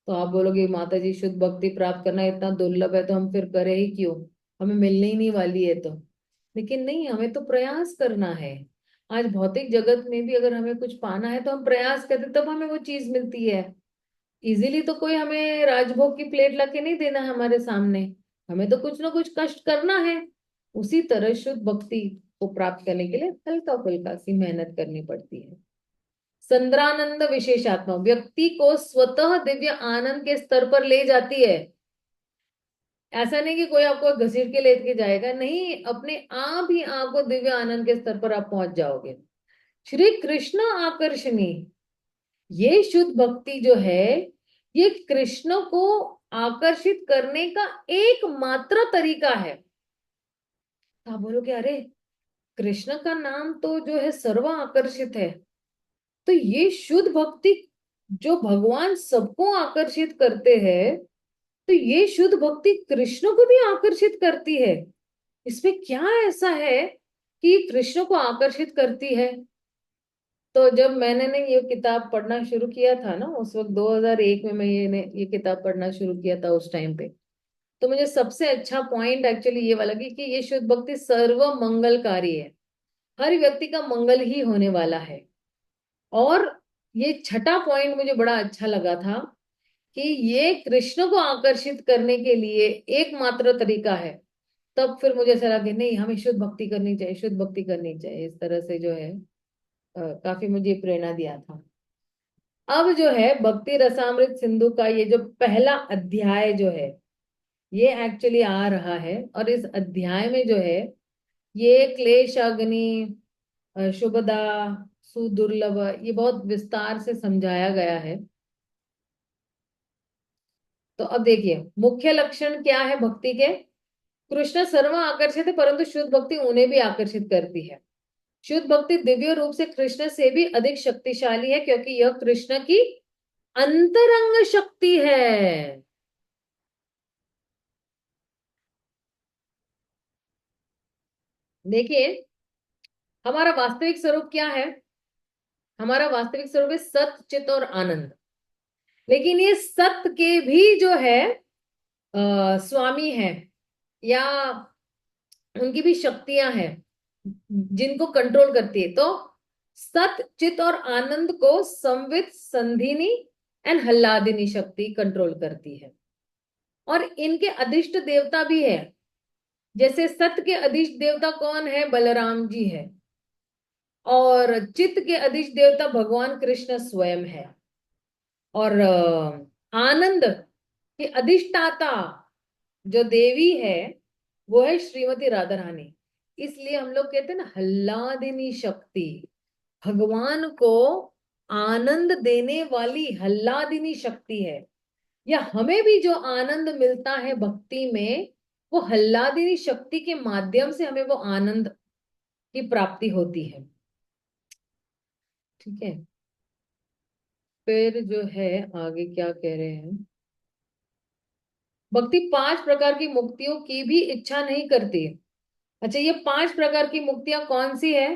तो आप बोलोगे माता जी शुद्ध भक्ति प्राप्त करना इतना दुर्लभ है तो हम फिर करें ही क्यों? हमें मिलने ही नहीं वाली है तो। लेकिन नहीं, हमें तो प्रयास करना है। आज भौतिक जगत में भी अगर हमें कुछ पाना है तो हम प्रयास करते तब हमें वो चीज मिलती है। इजीली तो कोई हमें राजभोग की प्लेट लाके नहीं देना है हमारे सामने, हमें तो कुछ ना कुछ कष्ट करना है। उसी तरह शुद्ध भक्ति को प्राप्त करने के लिए हल्का फुल्का सी मेहनत करनी पड़ती है। संद्रानंद विशेषात्मा व्यक्ति को स्वतः दिव्य आनंद के स्तर पर ले जाती है। ऐसा नहीं कि कोई आपको घसीट के लेके जाएगा, नहीं, अपने आप ही आपको दिव्य आनंद के स्तर पर आप पहुंच जाओगे। श्री कृष्ण आकर्षणी, ये शुद्ध भक्ति जो है ये कृष्ण को आकर्षित करने का एकमात्र तरीका है। आप बोलोगे अरे कृष्ण का नाम तो जो है सर्व आकर्षित है, तो ये शुद्ध भक्ति जो भगवान सबको आकर्षित करते हैं, तो ये शुद्ध भक्ति कृष्ण को भी आकर्षित करती है। इसमें क्या ऐसा है कि कृष्ण को आकर्षित करती है? तो जब मैंने ने ये किताब पढ़ना शुरू किया था ना, उस वक्त 2001 में मैं ये किताब पढ़ना शुरू किया था उस टाइम पे, तो मुझे सबसे अच्छा पॉइंट एक्चुअली ये वाला कि ये शुद्ध भक्ति सर्व मंगलकारी है, हर व्यक्ति का मंगल ही होने वाला है। और ये छठा पॉइंट मुझे बड़ा अच्छा लगा था कि ये कृष्ण को आकर्षित करने के लिए एकमात्र तरीका है। तब फिर मुझे ऐसा लगा कि नहीं, हमें शुद्ध भक्ति करनी चाहिए, शुद्ध भक्ति करनी चाहिए। इस तरह से जो है काफी मुझे प्रेरणा दिया था। अब जो है भक्ति रसामृत सिंधु का ये जो पहला अध्याय जो है ये एक्चुअली आ रहा है, और इस अध्याय में जो है ये क्लेश अग्नि, शुभदा, सुदुर्लभ, ये बहुत विस्तार से समझाया गया है। तो अब देखिए मुख्य लक्षण क्या है भक्ति के। कृष्ण सर्व आकर्षित है, परंतु शुद्ध भक्ति उन्हें भी आकर्षित करती है। शुद्ध भक्ति दिव्य रूप से कृष्ण से भी अधिक शक्तिशाली है, क्योंकि यह कृष्ण की अंतरंग शक्ति है। देखिए हमारा वास्तविक स्वरूप क्या है। हमारा वास्तविक स्वरूप है सत्य, चित और आनंद। लेकिन ये सत्य के भी जो है स्वामी है, या उनकी भी शक्तियां हैं जिनको कंट्रोल करती है। तो सत, चित और आनंद को संवित, संधिनी एंड हल्लादिनी शक्ति कंट्रोल करती है। और इनके अधिष्ट देवता भी है। जैसे सत्य के अधिष्ट देवता कौन है? बलराम जी है। और चित्त के अधिष्ट देवता भगवान कृष्ण स्वयं है। और आनंद की अधिष्ठाता जो देवी है वो है श्रीमती राधा रानी। इसलिए हम लोग कहते हैं ना हल्लादिनी शक्ति, भगवान को आनंद देने वाली हल्लादिनी शक्ति है। या हमें भी जो आनंद मिलता है भक्ति में, वो हल्लादिनी शक्ति के माध्यम से हमें वो आनंद की प्राप्ति होती है। ठीक है, फिर जो है आगे क्या कह रहे हैं। भक्ति 5 प्रकार की मुक्तियों की भी इच्छा नहीं करती। अच्छा, ये 5 प्रकार की मुक्तियां कौन सी है?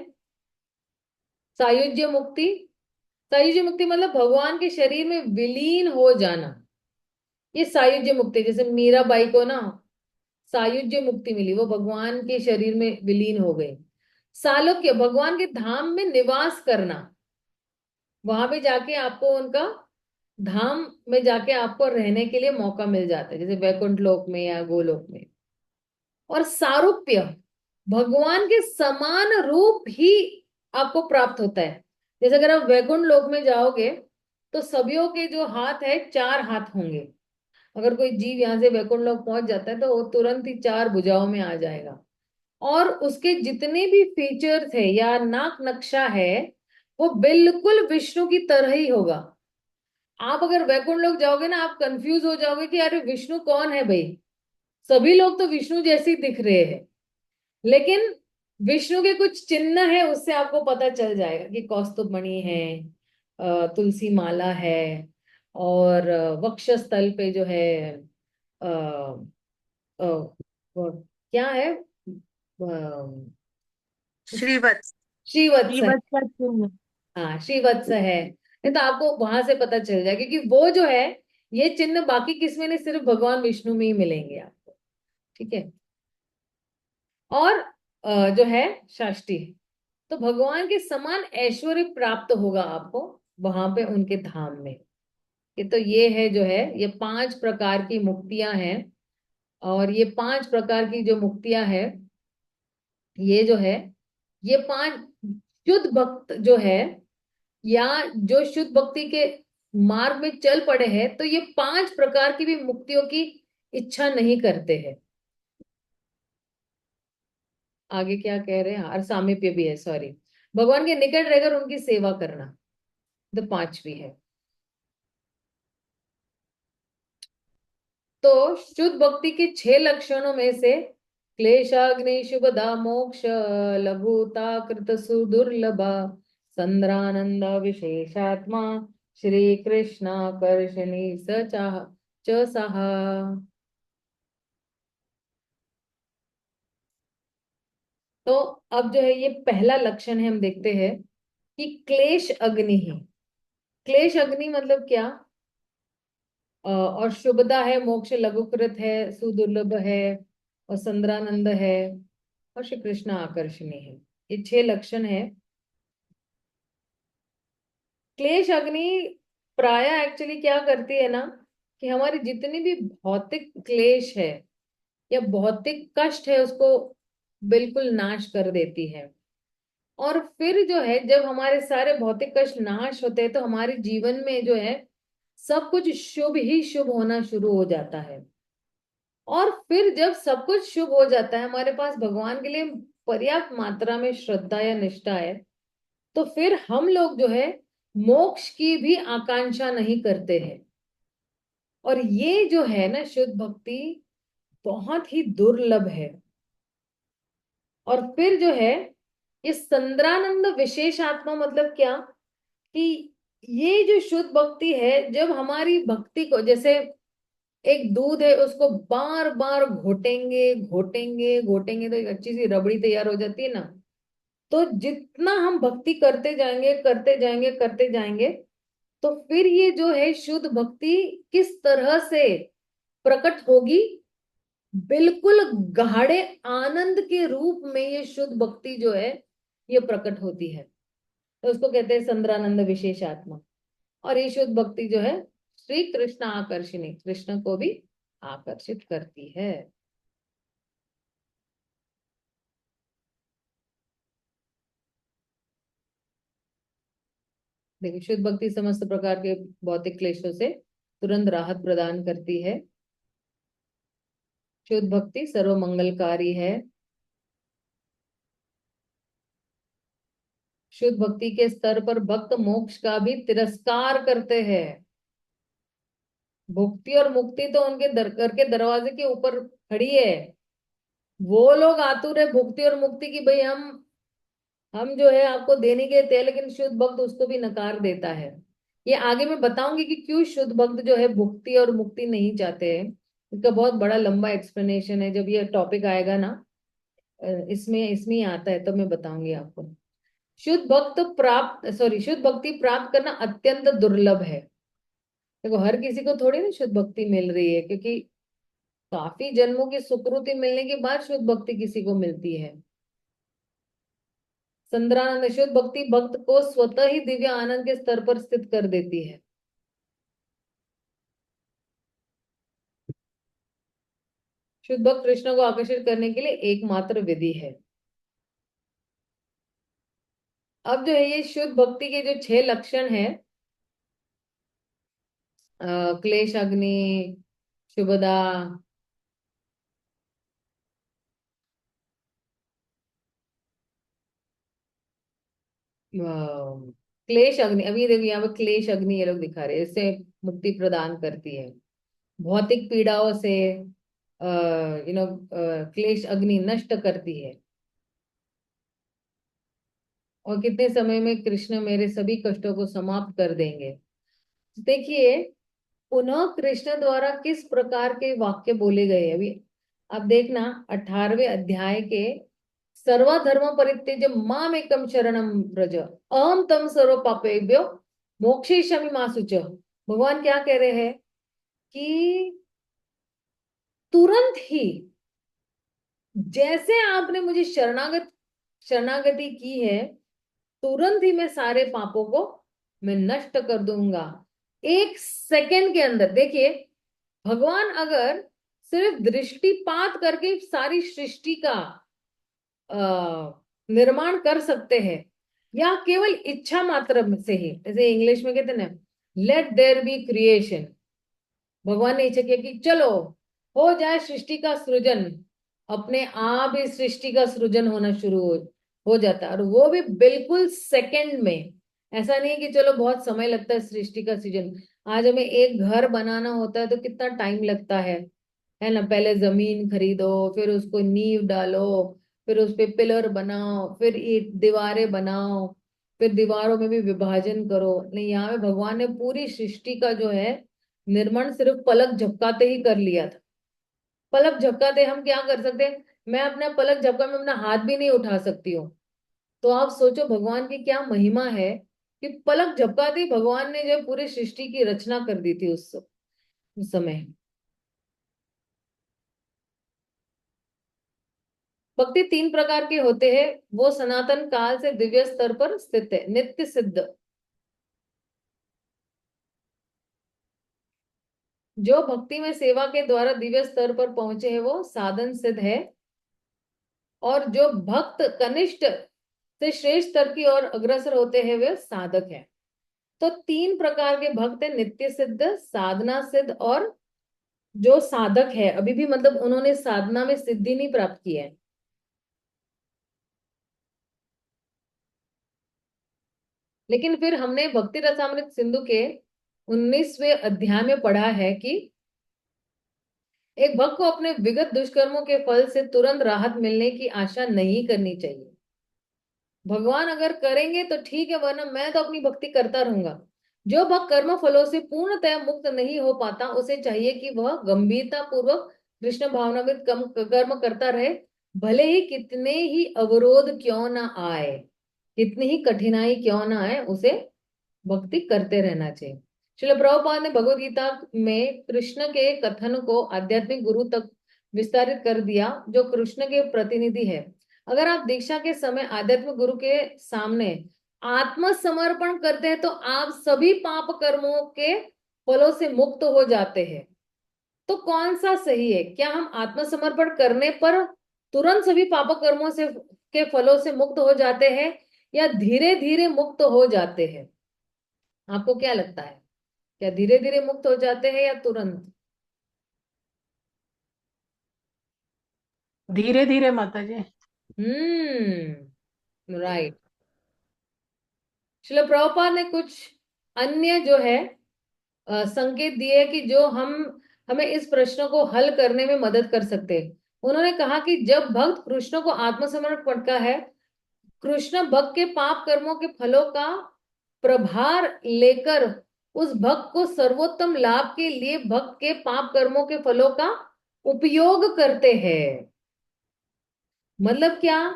सायुज्य मुक्ति। सायुज्य मुक्ति मतलब भगवान के शरीर में विलीन हो जाना, ये सायुज्य मुक्ति। जैसे मीराबाई को ना सायुज्य मुक्ति मिली, वो भगवान के शरीर में विलीन हो गए। सालोक्य, भगवान के धाम में निवास करना, वहां पे जाके आपको उनका धाम में जाके आपको रहने के लिए मौका मिल जाता है, जैसे वैकुंठ लोक में या गोलोक में। और सारूप्य, भगवान के समान रूप ही आपको प्राप्त होता है। जैसे अगर आप वैकुंठ लोक में जाओगे तो सभियों के जो हाथ है 4 हाथ होंगे। अगर कोई जीव यहाँ से वैकुंठ लोक पहुंच जाता है तो वो तुरंत ही 4 भुजाओं में आ जाएगा। और उसके जितने भी फीचर्स है या नाक नक्शा है वो बिल्कुल विष्णु की तरह ही होगा। आप अगर वैकुंठ लोक जाओगे ना, आप कंफ्यूज हो जाओगे कि अरे विष्णु कौन है भाई, सभी लोग तो विष्णु जैसे ही दिख रहे हैं। लेकिन विष्णु के कुछ चिन्ह है, उससे आपको पता चल जाएगा कि कौस्तुभ मणि है, तुलसी माला है, और वक्षस्थल पे जो है अ, अ, वो क्या है, श्रीवत्स। श्रीवत्स है। जीवत का चिन्ह। हाँ श्रीवत्स है। नहीं तो आपको वहां से पता चल जाएगा, क्योंकि वो जो है ये चिन्ह बाकी किसमें नहीं, सिर्फ भगवान विष्णु में ही मिलेंगे आपको। ठीक है। और जो है षष्ठी। तो भगवान के समान ऐश्वर्य प्राप्त होगा आपको वहां पे उनके धाम में। ये तो ये है जो है, ये 5 प्रकार की मुक्तियां हैं। और ये 5 प्रकार की जो मुक्तियां है, ये जो है, ये 5 शुद्ध भक्त जो है, या जो शुद्ध भक्ति के मार्ग में चल पड़े हैं, तो ये 5 प्रकार की भी मुक्तियों की इच्छा नहीं करते हैं। आगे क्या कह रहे हैं, और सामीप्य भी है, सॉरी, भगवान के निकट रहकर उनकी सेवा करना, तो 5वीं है। तो शुद्ध भक्ति के 6 लक्षणों में से क्लेशाग्नि शुभदा मोक्ष लघुता कृत सुदुर्लभा संद्रानंद विशेषात्मा श्री कृष्णाकर्षणी स चाह च सहा। तो अब जो है ये पहला लक्षण है, हम देखते हैं कि क्लेश अग्नि ही। क्लेश अग्नि मतलब क्या? और शुभदा है, मोक्ष लघुकृत है, सुदुर्लभ है, और संद्रानंद है, और श्री कृष्ण आकर्षणी है। ये 6 लक्षण है। क्लेश अग्नि प्राय एक्चुअली क्या करती है ना, कि हमारी जितनी भी भौतिक क्लेश है या भौतिक कष्ट है, उसको बिल्कुल नाश कर देती है। और फिर जो है, जब हमारे सारे भौतिक कष्ट नाश होते हैं, तो हमारे जीवन में जो है सब कुछ शुभ ही शुभ होना शुरू हो जाता है। और फिर जब सब कुछ शुभ हो जाता है, हमारे पास भगवान के लिए पर्याप्त मात्रा में श्रद्धा या निष्ठा है, तो फिर हम लोग जो है मोक्ष की भी आकांक्षा नहीं करते हैं। और ये जो है ना शुद्ध भक्ति, बहुत ही दुर्लभ है। और फिर जो है ये संद्रानंद विशेष आत्मा मतलब क्या, कि ये जो शुद्ध भक्ति है, जब हमारी भक्ति को, जैसे एक दूध है, उसको बार बार घोटेंगे घोटेंगे घोटेंगे तो एक अच्छी सी रबड़ी तैयार हो जाती है ना। तो जितना हम भक्ति करते जाएंगे करते जाएंगे करते जाएंगे, तो फिर ये जो है शुद्ध भक्ति किस तरह से प्रकट होगी, बिल्कुल गाढ़े आनंद के रूप में ये शुद्ध भक्ति जो है ये प्रकट होती है। तो उसको कहते हैं संद्रानंद विशेष आत्मा। और ये शुद्ध भक्ति जो है श्री कृष्ण आकर्षणी, कृष्ण को भी आकर्षित करती है। देखिए, शुद्ध भक्ति समस्त प्रकार के भौतिक क्लेशों से तुरंत राहत प्रदान करती है। शुद्ध भक्ति सर्व मंगलकारी है। शुद्ध भक्ति के स्तर पर भक्त मोक्ष का भी तिरस्कार करते हैं। भुक्ति और मुक्ति तो उनके घर के दरवाजे के ऊपर खड़ी है। वो लोग आतुर है भुक्ति और मुक्ति की, भाई हम जो है आपको देने के थे, लेकिन शुद्ध भक्त उसको भी नकार देता है। ये आगे मैं बताऊंगी कि क्यों शुद्ध भक्त जो है भुक्ति और मुक्ति नहीं चाहते हैं। इसका बहुत बड़ा लंबा एक्सप्लेनेशन है, जब ये टॉपिक आएगा ना, इसमें ही आता है, तो मैं बताऊंगी आपको। शुद्ध भक्ति प्राप्त करना अत्यंत दुर्लभ है। देखो, हर किसी को थोड़ी ना शुद्ध भक्ति मिल रही है, क्योंकि काफी जन्मों की सुकृति मिलने के बाद शुद्ध भक्ति किसी को मिलती है। संद्रानंद शुद्ध भक्ति भक्त को स्वतः ही दिव्य आनंद के स्तर पर स्थित कर देती है। शुद्ध भक्त कृष्ण को आकर्षित करने के लिए एकमात्र विधि है। अब जो है ये शुद्ध भक्ति के जो 6 लक्षण है, क्लेश अग्नि, शुभदा, क्लेश अग्नि, अभी देखिए यहाँ पे क्लेश अग्नि ये लोग दिखा रहे हैं, इससे मुक्ति प्रदान करती है। भौतिक पीड़ाओं से क्लेश अग्नि नष्ट करती है। और कितने समय में कृष्ण मेरे सभी कष्टों को समाप्त कर देंगे। देखिए, पुनः कृष्ण द्वारा किस प्रकार के वाक्य बोले गए। अभी आप देखना 18वें अध्याय के सर्वधर्म परित्यज्य माम एकम शरणम व्रज अहम तम सर्व पापेभ्यो मोक्षयिष्यामि मा शुचः। भगवान क्या कह रहे हैं कि तुरंत ही जैसे आपने मुझे शरणागति की है, तुरंत ही मैं सारे पापों को मैं नष्ट कर दूंगा। 1 सेकंड के अंदर। देखिए, भगवान अगर सिर्फ दृष्टिपात करके सारी सृष्टि का निर्माण कर सकते हैं, या केवल इच्छा मात्र से ही, जैसे इंग्लिश में कहते हैं ना, लेट देयर बी क्रिएशन, भगवान ने इच्छा किया कि चलो हो जाए सृष्टि का सृजन, अपने आप ही सृष्टि का सृजन होना शुरू हो जाता है, और वो भी बिल्कुल सेकंड में। ऐसा नहीं कि चलो बहुत समय लगता है सृष्टि का सृजन। आज हमें एक घर बनाना होता है तो कितना टाइम लगता है ना। पहले जमीन खरीदो, फिर उसको नींव डालो, फिर उस पे पिलर बनाओ, फिर ईंट दीवारें बनाओ, फिर दीवारों में भी विभाजन करो। नहीं, यहाँ पे भगवान ने पूरी सृष्टि का जो है निर्माण सिर्फ पलक झपकाते ही कर लिया था। पलक झपकाते हम क्या कर सकते हैं? मैं अपना पलक झपका में अपना हाथ भी नहीं उठा सकती हूँ। तो आप सोचो भगवान की क्या महिमा है कि पलक झपकाते ही भगवान ने जो पूरी सृष्टि की रचना कर दी थी उस समय। भक्ति 3 प्रकार के होते हैं, वो सनातन काल से दिव्य स्तर पर स्थित है। नित्य सिद्ध, जो भक्ति में सेवा के द्वारा दिव्य स्तर पर पहुंचे हैं वो साधन सिद्ध है। और जो भक्त कनिष्ठ से श्रेष्ठ स्तर की ओर अग्रसर होते हैं वे साधक है। तो 3 प्रकार के भक्त है, नित्य सिद्ध, साधना सिद्ध, और जो साधक है। अभी भी मतलब उन्होंने साधना में सिद्धि नहीं प्राप्त की है। लेकिन फिर हमने भक्ति रसामृत सिंधु के 19वें अध्याय में पढ़ा है कि एक भक्त को अपने विगत दुष्कर्मों के फल से तुरंत राहत मिलने की आशा नहीं करनी चाहिए। भगवान अगर करेंगे तो ठीक है, वरना मैं तो अपनी भक्ति करता रहूंगा। जो भक्त कर्म फलों से पूर्णतः मुक्त नहीं हो पाता, उसे चाहिए कि वह गंभीरता पूर्वक कृष्ण भावनामृत कर्म करता रहे, भले ही कितने ही अवरोध क्यों ना आए, कितनी ही कठिनाई क्यों ना आए, उसे भक्ति करते रहना चाहिए। श्रील प्रभुपाद ने भगवत गीता में कृष्ण के कथन को आध्यात्मिक गुरु तक विस्तारित कर दिया, जो कृष्ण के प्रतिनिधि है। अगर आप दीक्षा के समय आध्यात्मिक गुरु के सामने आत्मसमर्पण करते हैं तो आप सभी पाप कर्मों के फलों से मुक्त हो जाते हैं। तो कौन सा सही है? क्या हम आत्मसमर्पण करने पर तुरंत सभी पाप कर्मों से के फलों से मुक्त हो जाते हैं, या धीरे धीरे मुक्त हो जाते हैं? आपको क्या लगता है? क्या धीरे धीरे मुक्त हो जाते हैं या तुरंत? धीरे धीरे माता जी। राइट। श्रील प्रभुपाद ने कुछ अन्य जो है संकेत दिए कि जो हमें इस प्रश्न को हल करने में मदद कर सकते हैं। उन्होंने कहा कि जब भक्त कृष्ण को आत्मसमर्पण करता है, कृष्ण भक्त के पाप कर्मों के फलों का प्रभार लेकर उस भक्त को सर्वोत्तम लाभ के लिए भक्त के पाप कर्मों के फलों का उपयोग करते हैं। मतलब क्या?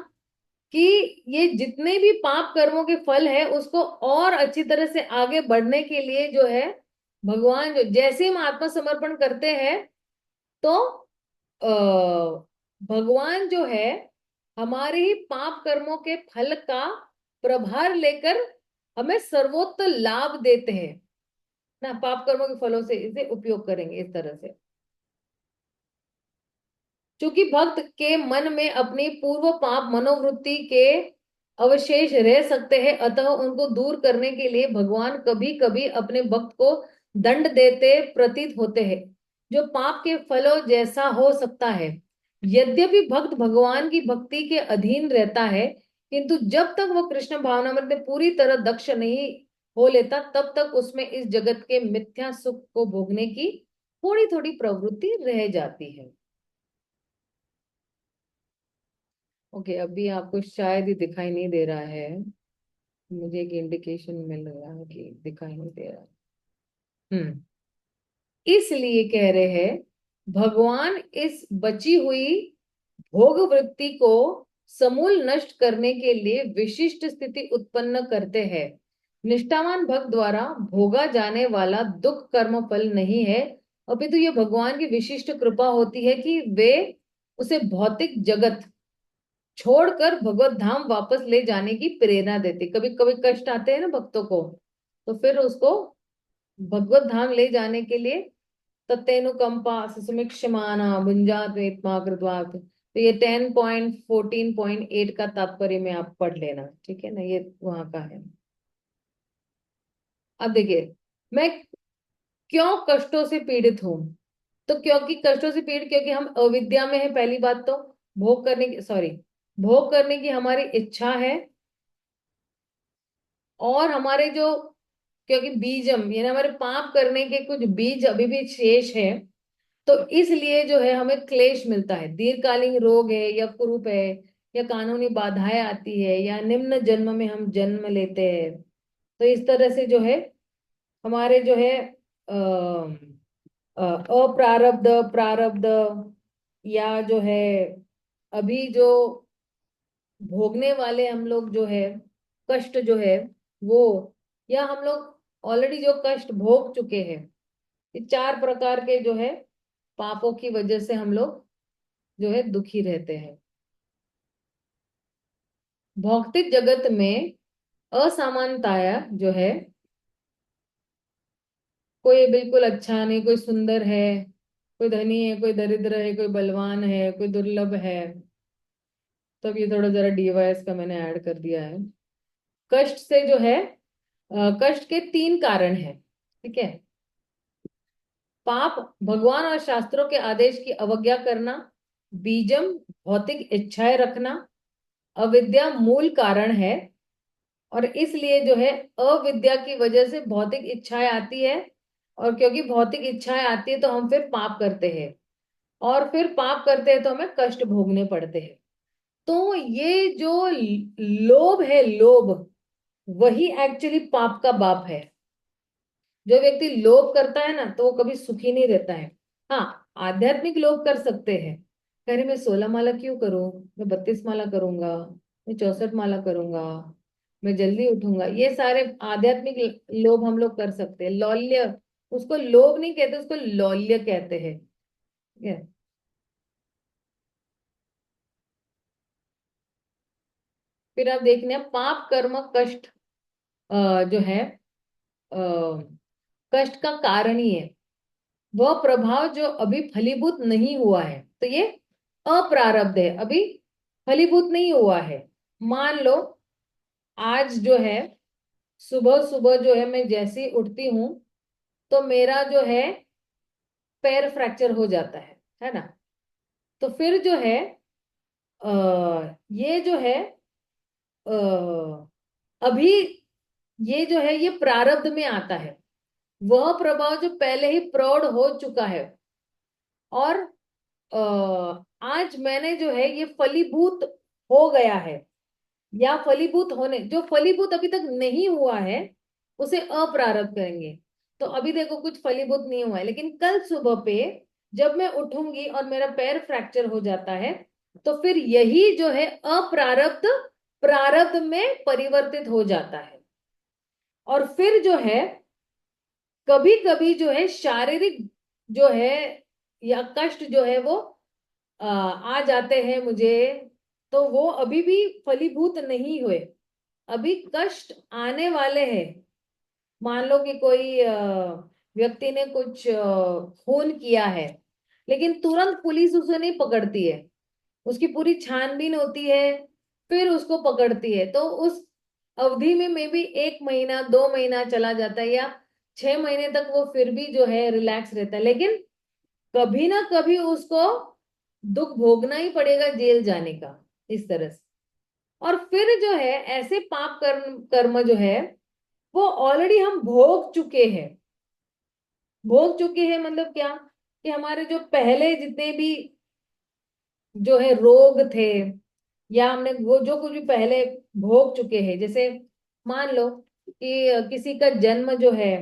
कि ये जितने भी पाप कर्मों के फल है उसको और अच्छी तरह से आगे बढ़ने के लिए जो है, भगवान जो जैसे हम आत्मसमर्पण करते हैं तो भगवान जो है हमारे ही पाप कर्मों के फल का प्रभार लेकर हमें सर्वोत्तम लाभ देते हैं ना। पाप कर्मों के फलों से इसे उपयोग करेंगे इस तरह से। क्योंकि भक्त के मन में अपनी पूर्व पाप मनोवृत्ति के अवशेष रह सकते हैं, अतः उनको दूर करने के लिए भगवान कभी कभी अपने भक्त को दंड देते प्रतीत होते हैं, जो पाप के फलों जैसा हो सकता है। यद्यपि भक्त भगवान की भक्ति के अधीन रहता है, किंतु जब तक वो कृष्ण भावनामृत में पूरी तरह दक्ष नहीं हो लेता, तब तक उसमें इस जगत के मिथ्या सुख को भोगने की थोड़ी थोड़ी प्रवृत्ति रह जाती है। ओके, अभी आपको शायद ही दिखाई नहीं दे रहा है। मुझे एक इंडिकेशन मिल रहा है कि दिखाई नहीं दे रहा है। इसलिए कह रहे हैं भगवान इस बची हुई भोग वृत्ति को समूल नष्ट करने के लिए विशिष्ट स्थिति उत्पन्न करते हैं। निष्ठावान भक्त द्वारा भोगा जाने वाला दुख कर्म फल नहीं है, अपितु ये भगवान की विशिष्ट कृपा होती है कि वे उसे भौतिक जगत छोड़कर भगवत धाम वापस ले जाने की प्रेरणा देते। कभी कभी कष्ट आते हैं ना भक्तों को, तो फिर उसको भगवत धाम ले जाने के लिए तत्तेनुकंपा सुसुमिक्षमाना भुंजात्मा कृत्वा, तो ये 10.14.8 का तात्पर्य में आप पढ़ लेना, ठीक है ना, ये वहां का है। अब देखिए, मैं क्यों कष्टों से पीड़ित हूं? तो क्योंकि कष्टों से पीड़ित, क्योंकि हम अविद्या में है, पहली बात तो। भोग करने की हमारी इच्छा है, और हमारे जो, क्योंकि बीजम यानी हमारे पाप करने के कुछ बीज अभी भी शेष है, तो इसलिए जो है हमें क्लेश मिलता है, दीर्घकालीन रोग है या कुरूप है, या कानूनी बाधाएं आती है, या निम्न जन्म में हम जन्म लेते हैं। तो इस तरह से जो है हमारे जो है अप्रारब्ध प्रारब्ध, या जो है अभी जो भोगने वाले हम लोग जो है कष्ट जो है वो, या हम लोग ऑलरेडी जो कष्ट भोग चुके हैं, ये 4 प्रकार के जो है पापों की वजह से हम लोग जो है दुखी रहते हैं। भौतिक जगत में असमानताया जो है, कोई बिल्कुल अच्छा नहीं, कोई सुंदर है, कोई धनी है, कोई दरिद्र है, कोई बलवान है, कोई दुर्लभ है। तब ये थोड़ा जरा डीवाइस का मैंने ऐड कर दिया है। कष्ट से जो है कष्ट के 3 कारण है, ठीक है। पाप, भगवान और शास्त्रों के आदेश की अवज्ञा करना। बीजम, भौतिक इच्छाएं रखना। अविद्या मूल कारण है, और इसलिए जो है अविद्या की वजह से भौतिक इच्छाएं आती है, और क्योंकि भौतिक इच्छाएं आती है तो हम फिर पाप करते हैं, और फिर पाप करते हैं तो हमें कष्ट भोगने पड़ते हैं। तो ये जो लोभ है, लोभ, वही एक्चुअली पाप का बाप है। जो व्यक्ति लोभ करता है ना, तो वो कभी सुखी नहीं रहता है। हाँ, आध्यात्मिक लोभ कर सकते हैं, अरे मैं 16 माला क्यों करूं, मैं 32 माला करूंगा, मैं 64 माला करूंगा, मैं जल्दी उठूंगा, ये सारे आध्यात्मिक लोभ हम लोग कर सकते हैं। लौल्य, उसको लोभ नहीं कहते, उसको लौल्य कहते हैं, ठीक है। फिर आप देखने, पाप कर्म कष्ट जो है कष्ट का कारण ही है। वह प्रभाव जो अभी फलीभूत नहीं हुआ है, तो ये अप्रारब्ध है, अभी फलीभूत नहीं हुआ है। मान लो आज जो है सुबह सुबह जो है मैं जैसे ही उठती हूँ, तो मेरा जो है पैर फ्रैक्चर हो जाता है ना। तो फिर जो है ये जो है अभी ये जो है ये प्रारब्ध में आता है। वह प्रभाव जो पहले ही प्रौढ़ हो चुका है, और आज मैंने जो है ये फलीभूत हो गया है, या फलीभूत होने, जो फलीभूत अभी तक नहीं हुआ है उसे अप्रारब्ध करेंगे। तो अभी देखो कुछ फलीभूत नहीं हुआ है, लेकिन कल सुबह पे जब मैं उठूंगी और मेरा पैर फ्रैक्चर हो जाता है, तो फिर यही जो है अप्रारब्ध प्रारब्ध में परिवर्तित हो जाता है। और फिर जो है कभी कभी जो है शारीरिक जो है या कष्ट जो है वो आ जाते हैं मुझे, तो वो अभी भी फलीभूत नहीं हुए, अभी कष्ट आने वाले हैं। मान लो कि कोई व्यक्ति ने कुछ खून किया है, लेकिन तुरंत पुलिस उसे नहीं पकड़ती है, उसकी पूरी छानबीन होती है, फिर उसको पकड़ती है। तो उस अवधि में मे बी 1 महीना 2 महीना चला जाता है, या 6 महीने तक वो फिर भी जो है रिलैक्स रहता है, लेकिन कभी ना कभी उसको दुख भोगना ही पड़ेगा, जेल जाने का, इस तरह से। और फिर जो है ऐसे पाप कर्म कर्म जो है वो ऑलरेडी हम भोग चुके हैं। भोग चुके हैं मतलब क्या, कि हमारे जो पहले जितने भी जो है रोग थे, या हमने वो जो कुछ भी पहले भोग चुके हैं, जैसे मान लो कि किसी का जन्म जो है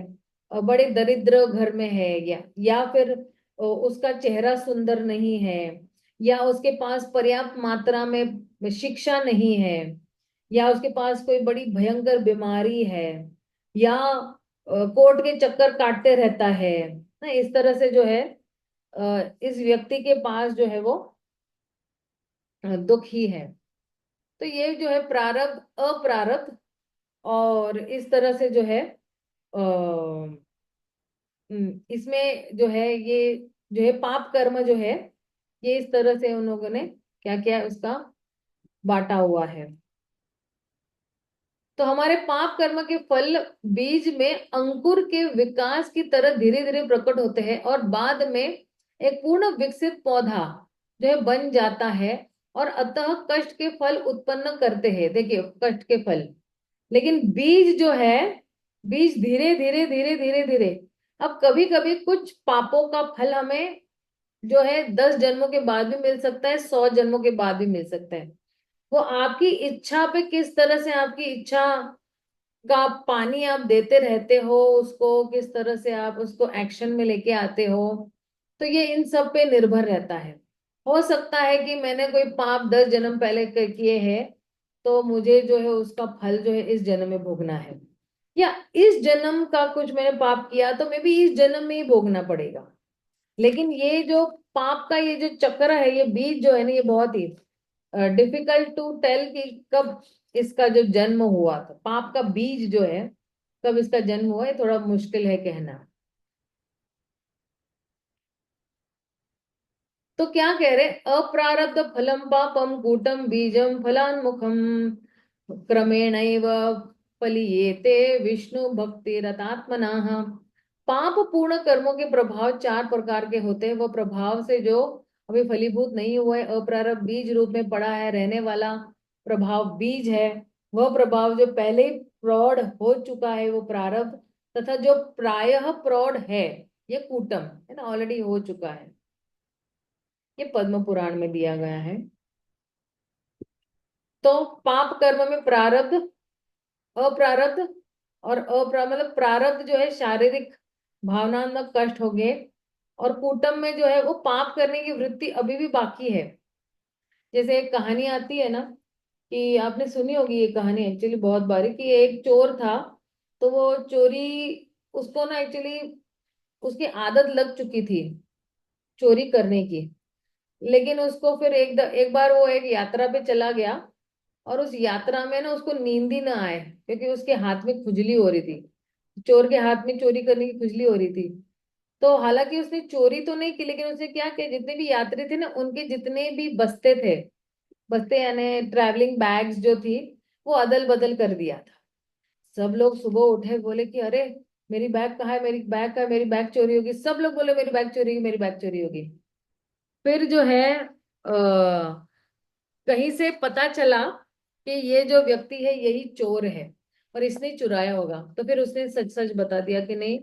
बड़े दरिद्र घर में है, या फिर उसका चेहरा सुंदर नहीं है, या उसके पास पर्याप्त मात्रा में शिक्षा नहीं है, या उसके पास कोई बड़ी भयंकर बीमारी है, या कोर्ट के चक्कर काटते रहता है ना, इस तरह से जो है इस व्यक्ति के पास जो है वो दुख ही है। तो ये जो है प्रारब्ध अप्रारब्ध, और इस तरह से जो है इसमें जो है ये जो है पाप कर्म जो है, ये इस तरह से उन लोगों ने क्या किया, उसका बांटा हुआ है। तो हमारे पाप कर्म के फल बीज में अंकुर के विकास की तरह धीरे धीरे प्रकट होते हैं, और बाद में एक पूर्ण विकसित पौधा जो है बन जाता है, और अतः कष्ट के फल उत्पन्न करते हैं। देखिए कष्ट के फल, लेकिन बीज जो है, बीज धीरे धीरे धीरे धीरे धीरे, अब कभी कभी कुछ पापों का फल हमें जो है 10 जन्मों के बाद भी मिल सकता है, 100 जन्मों के बाद भी मिल सकता है। वो आपकी इच्छा पे, किस तरह से आपकी इच्छा का पानी आप देते रहते हो उसको, किस तरह से आप उसको एक्शन में लेके आते हो, तो ये इन सब पे निर्भर रहता है। हो सकता है कि मैंने कोई पाप 10 जन्म पहले किए हैं, तो मुझे जो है उसका फल जो है इस जन्म में भोगना है, या इस जन्म का कुछ मैंने पाप किया तो मे बी इस जन्म में ही भोगना पड़ेगा। लेकिन ये जो पाप का ये जो चक्र है, ये बीज जो है ना, ये बहुत ही डिफिकल्ट टू टेल कि कब इसका जो जन्म हुआ था, पाप का बीज जो है कब इसका जन्म हुआ, ये थोड़ा मुश्किल है कहना। तो क्या कह रहे, अप्रारब्ध फलम पापम कूटम बीजम फलान्मुखम क्रमेणैव फलियेते विष्णु भक्ति रतात्मनाः। पाप पूर्ण कर्मों के प्रभाव 4 प्रकार के होते हैं। वो प्रभाव से जो अभी फलीभूत नहीं हुआ है, अप्रारब्ध बीज रूप में पड़ा है, रहने वाला प्रभाव बीज है। वह प्रभाव जो पहले ही प्रौढ़ हो चुका है वो प्रारब्ध, तथा जो प्रायः प्रौढ़ है ये कूटम है ना, ऑलरेडी हो चुका है। ये पद्म पुराण में दिया गया है। तो पाप कर्म में प्रारब्ध, अप्रारब्ध और मतलब प्रारब्ध जो है शारीरिक भावनात्मक कष्ट हो गए, और कूटम में जो है वो पाप करने की वृत्ति अभी भी बाकी है। जैसे एक कहानी आती है ना, कि आपने सुनी होगी ये कहानी एक्चुअली बहुत बारी, कि एक चोर था, तो वो चोरी, उसको ना एक्चुअली उसकी आदत लग चुकी थी चोरी करने की। लेकिन उसको फिर एक बार वो एक यात्रा पे चला गया, और उस यात्रा में ना उसको नींद ही ना आए, क्योंकि उसके हाथ में खुजली हो रही थी। चोर के हाथ में चोरी करने की खुजली हो रही थी। तो हालांकि उसने चोरी तो नहीं की, लेकिन उसने क्या किया, जितने भी यात्री थे ना उनके जितने भी बस्ते थे, बस्ते यानी ट्रैवलिंग बैग्स जो थी, वो अदल बदल कर दिया था। सब लोग सुबह उठे, बोले कि अरे मेरी बैग कहाँ है, मेरी बैग कहाँ है, मेरी बैग चोरी होगी। सब लोग बोले मेरी बैग चोरी होगी, मेरी बैग चोरी होगी। फिर जो है कहीं से पता चला कि ये जो व्यक्ति है यही चोर है, और इसने चुराया होगा। तो फिर उसने सच सच बता दिया कि नहीं,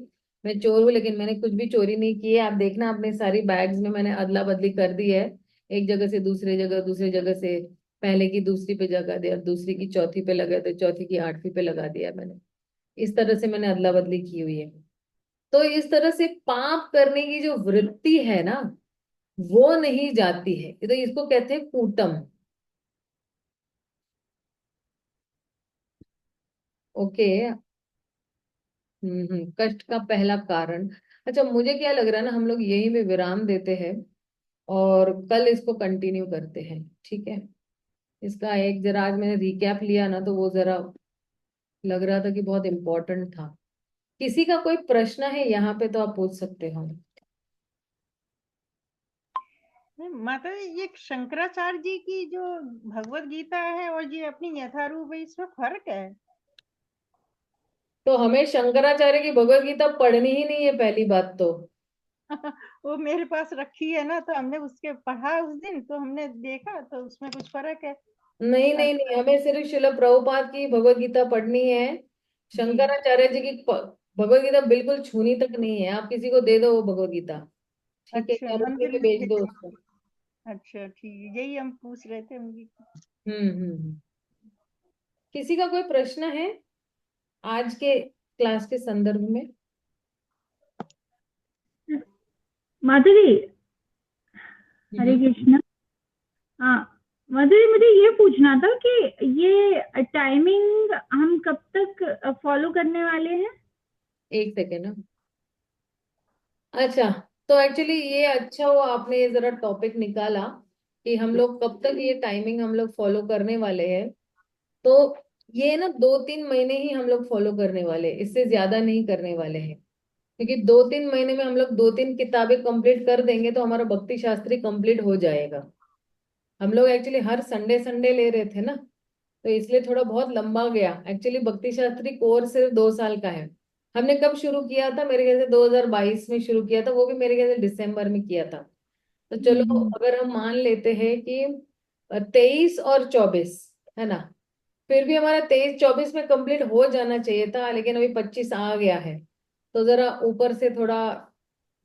मैं चोर हूँ, लेकिन मैंने कुछ भी चोरी नहीं की है। आप देखना अपने सारी बैग्स में मैंने अदला बदली कर दी है, एक जगह से दूसरी जगह, दूसरी जगह से पहले की दूसरी पे जगह दिया, दूसरी की चौथी पे लगा दिया, चौथी की 8वीं पे लगा दिया मैंने। इस तरह से मैंने अदला बदली की हुई है। तो इस तरह से पाप करने की जो वृत्ति है ना, वो नहीं जाती है। तो इसको कहते हैं कूटम। ओके। कष्ट का पहला कारण। अच्छा, मुझे क्या लग रहा है ना, हम लोग यही में विराम देते हैं, और कल इसको कंटिन्यू करते हैं, ठीक है। इसका एक जरा आज मैंने रिकैप लिया ना, तो वो जरा लग रहा था कि बहुत इम्पोर्टेंट था। किसी का कोई प्रश्न है यहाँ पे तो आप पूछ सकते हो। नहीं, माता जी, ये शंकराचार्य जी की जो भगवत गीता है और ये अपनी यथारूप है, इसमें फर्क है। तो हमें शंकराचार्य की भगवत गीता पढ़नी ही नहीं है पहली बात तो। वो मेरे पास रखी है ना, तो हमने उसके पढ़ा उस दिन, तो हमने देखा तो उसमें कुछ फर्क है। नहीं नहीं नहीं, हमें सिर्फ श्रील प्रभुपाद की भगवत गीता पढ़नी है। जी। शंकराचार्य जी की भगवत गीता बिल्कुल छूनी तक नहीं है। आप किसी को दे दो वो भगवत गीता, ठीक है, अच्छा, या हम रुपये फिर पे बेच दो लेते। उसको। अच्छा ठीक है, यही हम पूछ रहे थे उनकी। हम्म। किसी का कोई प्रश्न है आज के क्लास के संदर्भ में? माधुरी, हरे हम्म। कृष्ण। हाँ, माधुरी, मुझे ये पूछना था कि ये टाइमिंग हम कब तक फॉलो करने वाले हैं? एक सेकेंड ना। अच्छा, तो एक्चुअली ये अच्छा हुआ आपने ये जरा टॉपिक निकाला, कि हम लोग कब तक ये टाइमिंग हम लोग फॉलो करने वाले हैं। तो ये ना 2-3 महीने ही हम लोग फॉलो करने वाले हैं, इससे ज्यादा नहीं करने वाले हैं। क्योंकि 2-3 महीने में हम लोग 2-3 किताबें कंप्लीट कर देंगे तो हमारा भक्ति शास्त्री कंप्लीट हो जाएगा। हम लोग एक्चुअली हर संडे संडे ले रहे थे ना, तो इसलिए थोड़ा बहुत लंबा गया। एक्चुअली भक्ति शास्त्री कोर्स सिर्फ 2 साल का है। हमने कब शुरू किया था? मेरे ख्याल से 2022 में शुरू किया था, वो भी मेरे ख्याल से दिसंबर में किया था। तो चलो अगर हम मान लेते हैं कि 23 और 24 है ना, फिर भी हमारा 23-24 में कंप्लीट हो जाना चाहिए था, लेकिन अभी 25 आ गया है। तो जरा ऊपर से थोड़ा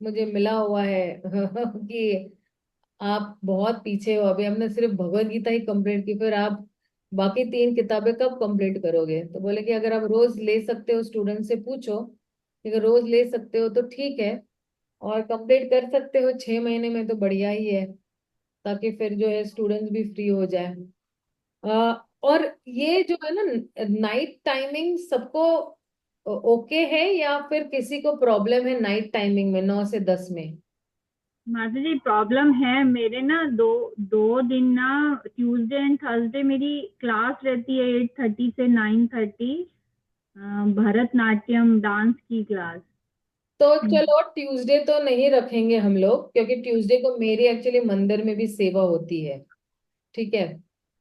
मुझे मिला हुआ है कि आप बहुत पीछे हो। अभी हमने सिर्फ भगवत गीता ही कंप्लीट की, फिर आप बाकी 3 किताबें कब कंप्लीट करोगे? तो बोले कि अगर आप रोज ले सकते हो, स्टूडेंट से पूछो, अगर रोज ले सकते हो तो ठीक है, और कंप्लीट कर सकते हो 6 महीने में तो बढ़िया ही है, ताकि फिर जो है स्टूडेंट्स भी फ्री हो जाए। और ये जो है ना, नाइट टाइमिंग सबको ओके है या फिर किसी को प्रॉब्लम है नाइट टाइमिंग में 9 से 10 में? माता जी प्रॉब्लम है मेरे ना, दो दो दिन ना, ट्यूसडे एंड थर्सडे मेरी क्लास रहती है 8:30 से 9:30, भरतनाट्यम डांस की क्लास। तो चलो ट्यूसडे तो नहीं रखेंगे हम लोग, क्योंकि ट्यूसडे को मेरी एक्चुअली मंदिर में भी सेवा होती है। ठीक है,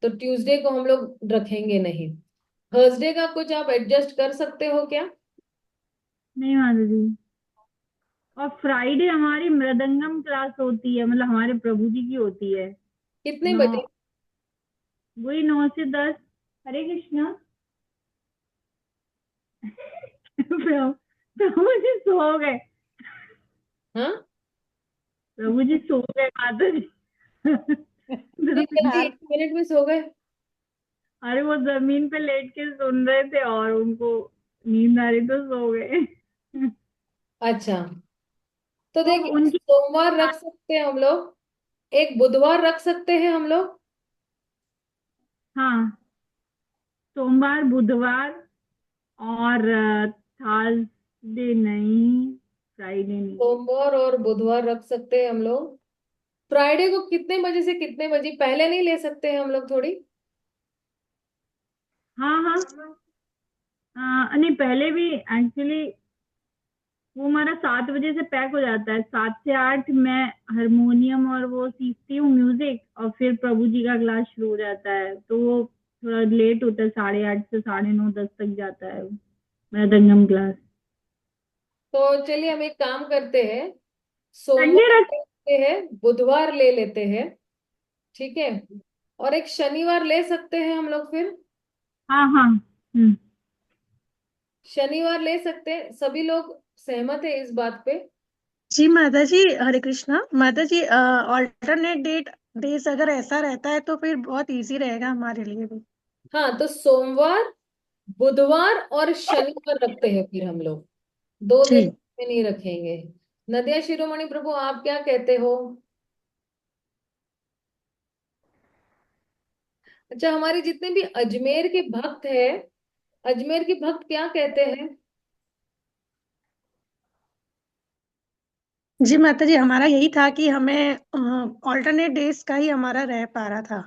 तो ट्यूसडे को हम लोग रखेंगे नहीं। थर्सडे का कुछ आप एडजस्ट कर सकते हो क्या? नहीं माता जी। और फ्राइडे हमारी मृदंगम क्लास होती है, मतलब हमारे प्रभु जी की होती है। कितने नौ, बजे? वही 9 से 10। हरे कृष्णा। प्रभु जी सो गए। हाँ, प्रभु जी सो गए माता जी। इतनी जल्दी 1 मिनट में सो गए? अरे वो जमीन पे लेट के सुन रहे थे और उनको नींद आ रही तो सो गए। अच्छा, तो तो देखिए उनकी, सोमवार रख सकते हैं हम लोग, एक बुधवार रख सकते हैं हम लोग। हाँ, सोमवार बुधवार और थर्सडे नहीं, फ्राइडे नहीं। सोमवार और बुधवार रख सकते हैं हम लोग। फ्राइडे को कितने बजे से कितने बजे पहले नहीं ले सकते हैं हम लोग थोड़ी? हाँ हाँ। नहीं पहले भी एक्चुअली वो हमारा 7 बजे से पैक हो जाता है। 7 से 8 मैं हारमोनियम और वो सीखती हूँ म्यूजिक, और फिर प्रभु जी का क्लास शुरू हो जाता है, तो वो थोड़ा लेट होता है, 8:30 से 9:30 10 तक जाता है मृदंगम क्लास। तो चलिए हम एक काम करते हैं, संडे सोमवार रख। ले लेते हैं, बुधवार ले लेते हैं, ठीक है, और एक शनिवार ले सकते हैं हम लोग फिर। हाँ हाँ। शनिवार ले सकते हैं, सभी लोग सहमत है इस बात पे? जी माता जी, हरे कृष्णा। माता जी ऑल्टरनेट डेज अगर ऐसा रहता है तो फिर बहुत इजी रहेगा हमारे लिए भी। हाँ, तो सोमवार बुधवार और शनिवार रखते हैं फिर हम लोग, 2 दिन जी। में नहीं रखेंगे। नदिया शिरोमणि प्रभु आप क्या कहते हो? अच्छा, हमारे जितने भी अजमेर के भक्त हैं, अजमेर के भक्त क्या कहते हैं? जी माता जी, हमारा यही था कि हमें ऑल्टरनेट डेज का ही हमारा रह पा रहा था,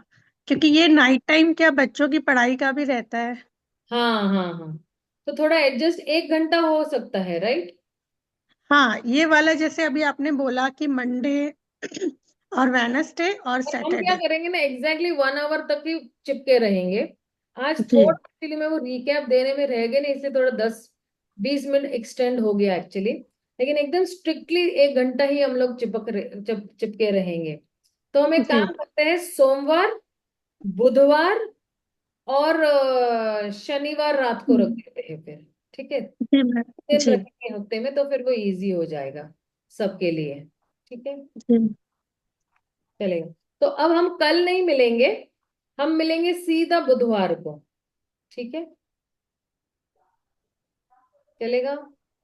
क्योंकि ये नाइट टाइम क्या बच्चों की पढ़ाई का भी रहता है। हाँ हाँ हाँ, तो थोड़ा एडजस्ट 1 घंटा हो सकता है, राइट? हाँ, ये वाला जैसे अभी आपने बोला कि मंडे और वेनसडे और और हम क्या सैटरडे। करेंगे ना, एग्जैक्टली 1 आवर तक ही चिपके रहेंगे। आज जी थोड़ा एक्चुअली मैं वो रिकैप देने में रह गए ना, इसलिए थोड़ा 10-20 मिनट एक्सटेंड हो गया एक्चुअली, लेकिन एकदम स्ट्रिक्टली 1 घंटा ही हम लोग चिपके रहेंगे। तो हम एक जी काम करते हैं, सोमवार बुधवार और शनिवार रात को रख देते हैं फिर, ठीक है? जी दिन जी रखेंगे हफ्ते में, तो फिर वो इजी हो जाएगा सबके लिए, ठीक है? जी। चलेगा। तो अब हम कल नहीं मिलेंगे, हम मिलेंगे सीधा बुधवार को, ठीक है? चलेगा।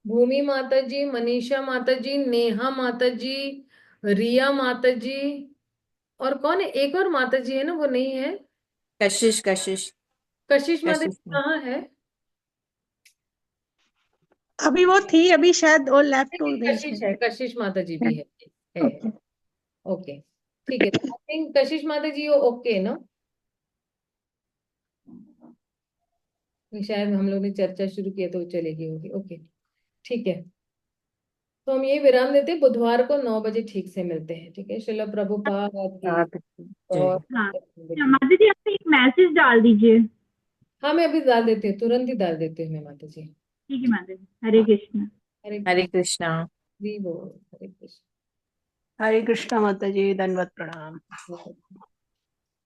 भूमि माता जी, मनीषा माता जी, नेहा माता जी, रिया माता जी, और कौन है? एक और माता जी है ना, वो नहीं है? कशिश कशिश कशिश माता जी कशिश कहाँ है? अभी वो थी, अभी शायद वो लेफ्ट हो लेकिन गई कशिश शायद। है, कशिश माता जी भी है। ओके। ओके। ठीक है, आई थिंक कशिश माता जी ओके ना? शायद हम लोग ने चर्चा शुरू किया तो चलेगी होगी। ओके, ठीक है, तो हम यही विराम देते हैं। बुधवार को 9 बजे ठीक से मिलते हैं। ठीक है, श्रील प्रभुपाद की साथ और हाँ माता जी, आप एक मैसेज डाल दीजिए। हाँ, मैं अभी डाल देती हूँ, तुरंत ही डाल देती हूँ मैं माता जी। ठीक है माता जी, हरे कृष्ण। हरे हरे कृष्णा। जी बोल, हरे कृष्ण। हरे कृष्णा माता जी, दंडवत प्रणाम।